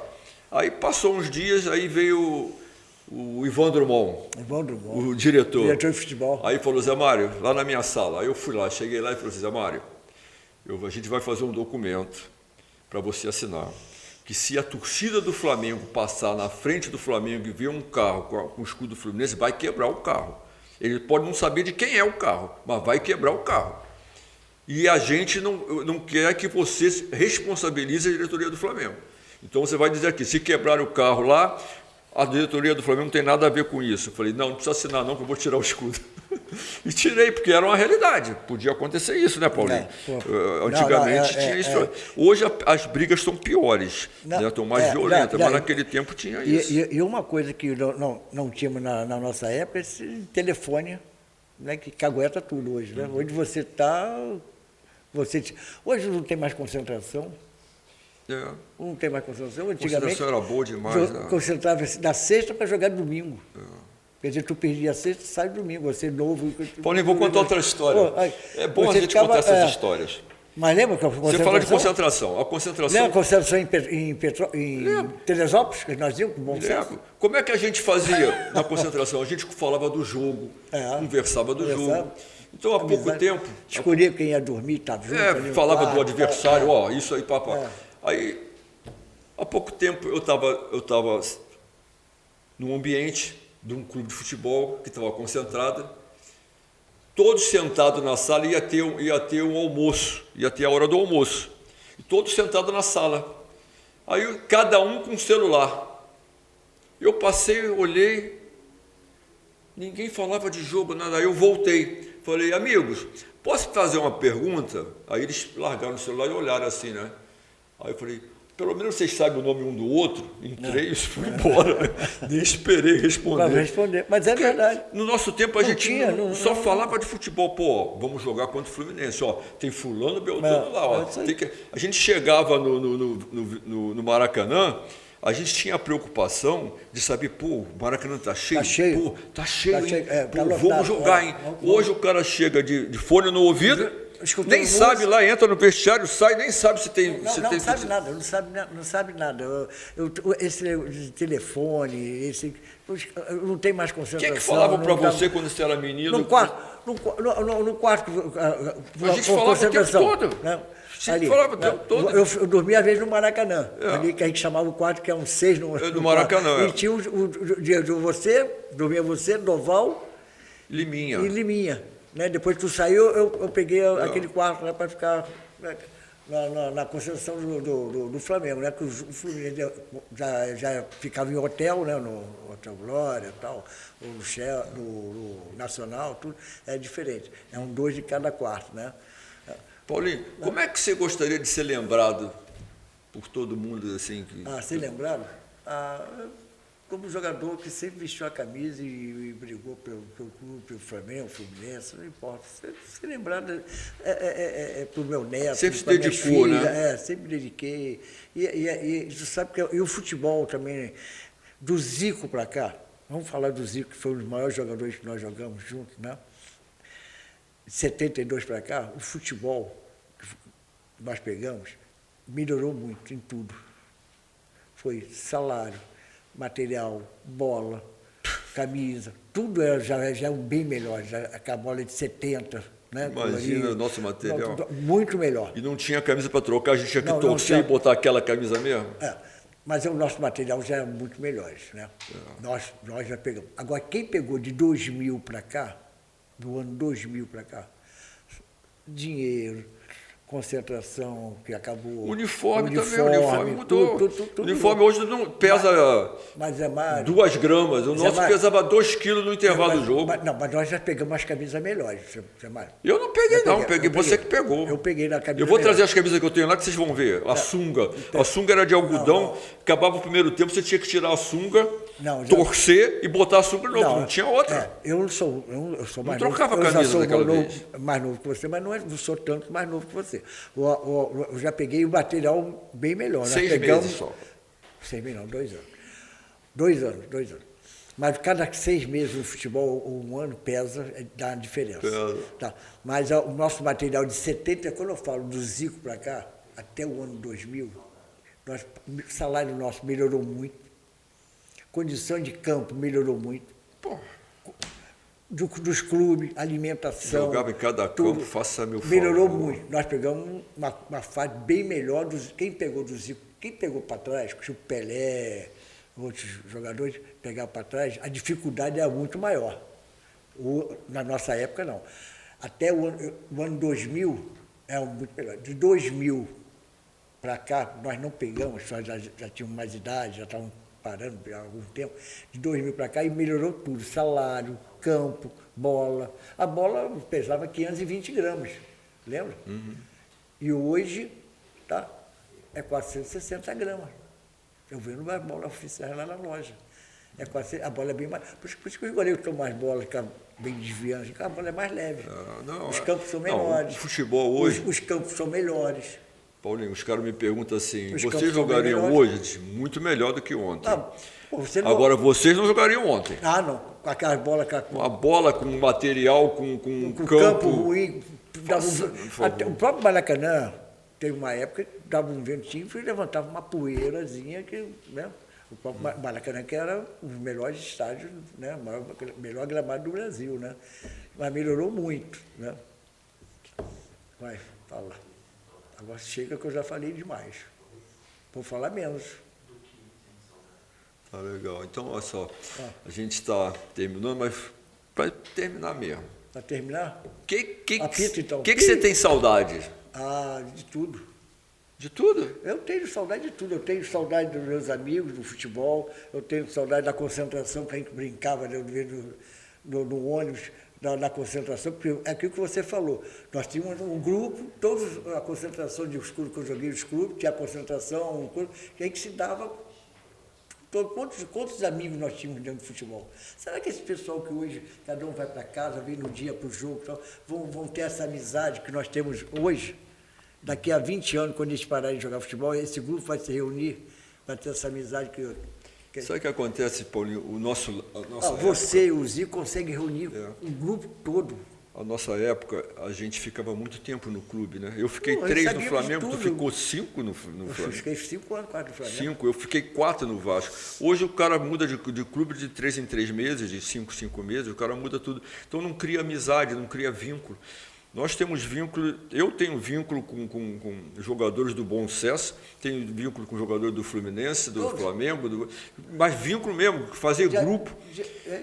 Aí passou uns dias, aí veio o Ivan Drummond, o diretor de futebol. Aí falou: Zé Mário, lá na minha sala. Aí eu fui lá, cheguei lá e falei: Zé Mário, a gente vai fazer um documento para você assinar, que se a torcida do Flamengo passar na frente do Flamengo e ver um carro com o escudo do Fluminense, vai quebrar o carro. Ele pode não saber de quem é o carro, mas vai quebrar o carro. E a gente não quer que você responsabilize a diretoria do Flamengo. Então você vai dizer aqui: se quebrar o carro lá, a diretoria do Flamengo não tem nada a ver com isso. Eu falei: não precisa assinar não, que eu vou tirar o escudo. E tirei, porque era uma realidade. Podia acontecer isso, né, Paulinho? Antigamente tinha isso. Hoje as brigas estão piores, estão mais violentas, mas naquele tempo tinha isso. E uma coisa que não tínhamos na nossa época, esse telefone, né, que aguenta tudo hoje. Né? Hoje você está... Hoje não tem mais concentração. Não tem mais concentração. Antigamente, a concentração era boa demais. Concentrava da sexta para jogar domingo. Quer dizer, tu perdia a sexta, sai domingo, você novo. Paulinho, vou contar outra história. É bom a gente contar essas histórias. Mas lembra que a concentração? Você fala de concentração. A concentração... Lembra a concentração em Teresópolis, que nós íamos com bom senso? Como é que a gente fazia na concentração? A gente falava do jogo, conversava do jogo. Então, há pouco tempo... Escolhia quem ia dormir, estava junto. Falava do adversário, isso aí, papá. Aí, há pouco tempo, eu estava num ambiente de um clube de futebol que estava concentrado, todos sentados na sala, ia ter um almoço, ia ter a hora do almoço, e todos sentados na sala. Aí, cada um com um celular. Eu passei, olhei, ninguém falava de jogo, nada. Aí eu voltei, falei: amigos, posso fazer uma pergunta? Aí eles largaram o celular e olharam assim, né? Aí eu falei: pelo menos vocês sabem o nome um do outro. Entrei e fui embora. Nem esperei responder. Mas é verdade. No nosso tempo a gente só falava de futebol. Pô, vamos jogar contra o Fluminense. Ó, tem fulano, beltrano lá. Ó. A gente chegava no Maracanã, a gente tinha a preocupação de saber: pô, o Maracanã está cheio. Tá cheio, hein? Vamos jogar, hein? Hoje o cara chega de fone no ouvido... Nem sabe lá, entra no vestiário, sai, nem sabe se tem... Não sabe nada. Esse telefone, não tem mais concentração. Quem é que falava para você quando você era menino? No quarto. A gente falava o tempo todo. Falava o tempo todo. Eu dormia às vezes no Maracanã, ali que a gente chamava o quarto, que é um 6 no Maracanã. E tinha dormia você, Doval e Liminha. Né? Depois que tu saiu, eu peguei aquele quarto lá para ficar na concentração do Flamengo, né? Que o Fluminense já ficava em hotel, né? No Hotel Glória e tal, no Shell, no Nacional, tudo é diferente. É 2 de cada quarto, né? Paulinho, como é que você gostaria de ser lembrado por todo mundo assim? Ser lembrado? Como jogador que sempre vestiu a camisa e brigou pelo clube, pelo Flamengo, Fluminense, não importa. Se lembrado para o meu neto, sempre se dedicou, né? Sempre me dediquei. E você sabe que o futebol também, do Zico para cá, vamos falar do Zico, que foi um dos maiores jogadores que nós jogamos juntos, né? De 72 para cá, o futebol que nós pegamos melhorou muito em tudo. Foi salário, material, bola, camisa, tudo já é bem melhor, a bola é de 70, né? Imagina o nosso material. Muito melhor. E não tinha camisa para trocar, a gente tinha que torcer e botar aquela camisa mesmo? Mas o nosso material já é muito melhor, né? Nós já pegamos. Agora, quem pegou de 2000 para cá, do ano 2000 para cá, dinheiro, concentração que acabou. Uniforme também, o uniforme mudou. O uniforme hoje não pesa mas Zé Mário, 2 gramas. O nosso Mário, pesava 2 quilos no intervalo do jogo. Mas nós já pegamos umas camisas melhores, Zé Mário. Eu não peguei, não. Peguei você que pegou. Eu peguei na camisa. Eu vou trazer as camisas que eu tenho lá que vocês vão ver. A sunga. A sunga era de algodão. Acabava o primeiro tempo, você tinha que tirar a sunga, torcer e botar a sunga de novo. Não tinha outra. Eu sou mais novo. Não trocava camisa daquela vez. Mais novo que você, mas não sou tanto mais novo que você. Eu já peguei o material bem melhor. 6 meses só. 6 meses não, 2 anos. 2 anos. Mas cada 6 meses no futebol, um ano pesa, dá uma diferença. Tá. Mas o nosso material de 70, quando eu falo do Zico para cá, até o ano 2000, o salário nosso melhorou muito, condição de campo melhorou muito. Pô. Dos clubes, alimentação. Jogava em cada campo, faça meu favor. Melhorou muito. Nós pegamos uma fase bem melhor. Quem pegou do Zico, quem pegou para trás, tipo Pelé, outros jogadores pegaram para trás, a dificuldade era muito maior. Na nossa época, não. Até o ano 2000, é muito melhor. De 2000 para cá, nós não pegamos, nós já tínhamos mais idade, já estávamos parando há algum tempo, de 2000 para cá, e melhorou tudo, salário, campo, bola. A bola pesava 520 gramas, lembra? Uhum. E hoje é 460 gramas. Eu vendo mais bola oficial lá na loja. A bola é bem mais... Por isso que os goleiros tomam mais bola, ficam bem desviando, a bola é mais leve. Os campos são menores. O futebol hoje... Os campos são melhores. Paulinho, os caras me perguntam assim, vocês jogariam hoje? Muito melhor do que ontem. Agora, vocês não jogariam ontem. Não. Com aquelas bolas... Uma bola com material, com campo ruim. O próprio Maracanã, teve uma época que dava um ventinho e levantava uma poeirazinha que... Né? O próprio Maracanã, que era um dos melhores estádios, né? Melhor gramado do Brasil, né? Mas melhorou muito, né? Vai, fala. Agora chega que eu já falei demais. Vou falar menos. Tá legal. Então, olha só, a gente está terminando, mas para terminar mesmo. Para terminar? Apito, então. O que você tem saudade? De tudo. De tudo? Eu tenho saudade de tudo. Eu tenho saudade dos meus amigos, do futebol. Eu tenho saudade da concentração, que a gente brincava no ônibus, da concentração. Porque é aquilo que você falou. Nós tínhamos um grupo, a concentração dos clubes que eu joguei, os clubes, tinha a concentração, um clube, que a gente se dava... Quantos amigos nós tínhamos dentro do futebol? Será que esse pessoal que hoje, cada um vai para casa, vem no dia para o jogo, vão ter essa amizade que nós temos hoje? Daqui a 20 anos, quando eles pararem de jogar futebol, esse grupo vai se reunir para ter essa amizade que... Sabe o que acontece, Paulinho? Você e o Zico conseguem reunir um grupo todo. A nossa época, a gente ficava muito tempo no clube, né? Eu fiquei 3 no Flamengo, tu ficou 5 no Flamengo? Eu fiquei 5 anos, 4 no Flamengo. 5, eu fiquei 4 no Vasco. Hoje o cara muda de clube de 3 em 3 meses, de 5 em 5 meses, o cara muda tudo. Então não cria amizade, não cria vínculo. Nós temos vínculo, eu tenho vínculo com jogadores do Bom Sucesso, tenho vínculo com jogadores do Fluminense, do Flamengo, mas vínculo mesmo, fazer grupo.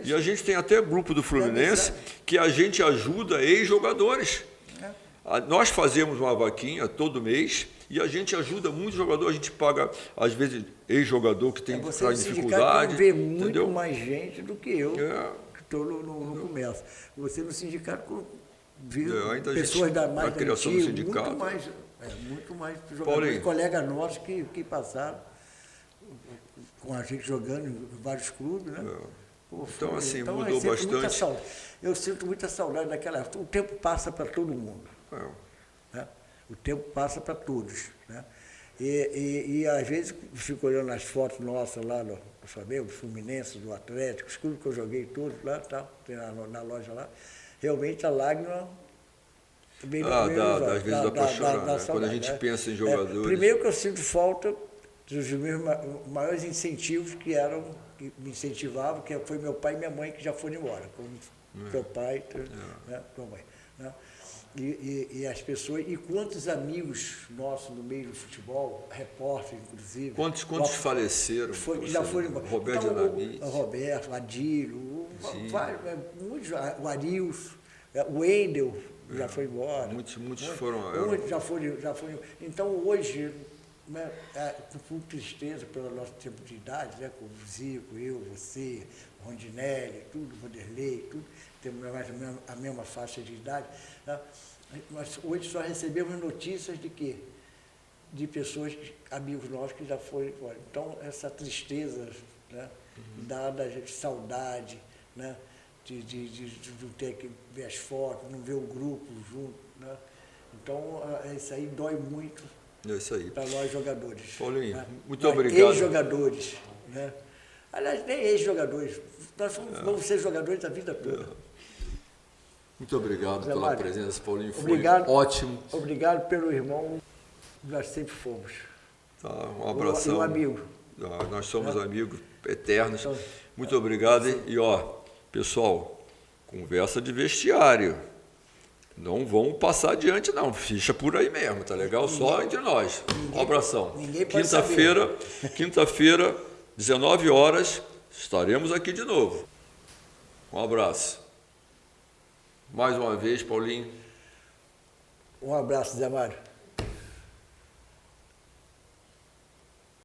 E a gente tem até grupo do Fluminense que a gente ajuda ex-jogadores. Nós fazemos uma vaquinha todo mês e a gente ajuda muitos jogadores, a gente paga, às vezes, ex-jogador que tem dificuldade. Você vê muito mais gente do que eu, que estou no comércio. Você no sindicato... pessoas da mais da criação do sindicato. Muito mais jogadores, colegas nossos que passaram com a gente jogando em vários clubes, né? Então, assim, mudou bastante. Eu sinto muita saudade daquela época. O tempo passa para todo mundo. Né? O tempo passa para todos. Né? E às vezes fico olhando as fotos nossas lá do Flamengo, do Fluminense, do Atlético, os clubes que eu joguei todos lá, tem na loja lá. Realmente a lágrima também às vezes dá para chorar, né? Quando a gente pensa em jogadores. Primeiro que eu sinto falta dos meus maiores incentivos que me incentivavam, que foi meu pai e minha mãe que já foram embora, como teu pai, né, tua mãe. Né? E as pessoas, e quantos amigos nossos no meio do futebol, repórter inclusive. Quantos faleceram? Já foram embora. Roberto Dinamite. O Roberto, o Adílio, vários, muitos, o Arilson, o Wendel, já foi embora. Muitos foram. Muitos já foram. Então hoje, né, com tristeza pelo nosso tempo de idade, né, com o Zico, eu, você, Rondinelli, tudo, Vanderlei, tudo, temos mais ou menos a mesma faixa de idade, né, mas hoje só recebemos notícias de quê? De pessoas, amigos nossos que já foram embora. Então, essa tristeza, né, dada de saudade, né, de não ter que ver as fotos, não ver o grupo junto, né? Então, isso aí dói muito para nós jogadores. Paulinho, né? muito nós obrigado. Ex-jogadores, né? Aliás, nem ex-jogadores, nós vamos ser jogadores a vida toda. Muito obrigado pela Mário, presença, Paulinho. Foi obrigado, ótimo. Obrigado pelo irmão, nós sempre fomos. Tá, um abração. Um amigo. Nós somos amigos eternos. Então, muito obrigado. E, pessoal, conversa de vestiário. Não vamos passar adiante, não. Ficha por aí mesmo, tá legal? Só entre nós. Um abração. Quinta-feira, 19 horas, estaremos aqui de novo. Um abraço. Mais uma vez, Paulinho. Um abraço, Zé Mário.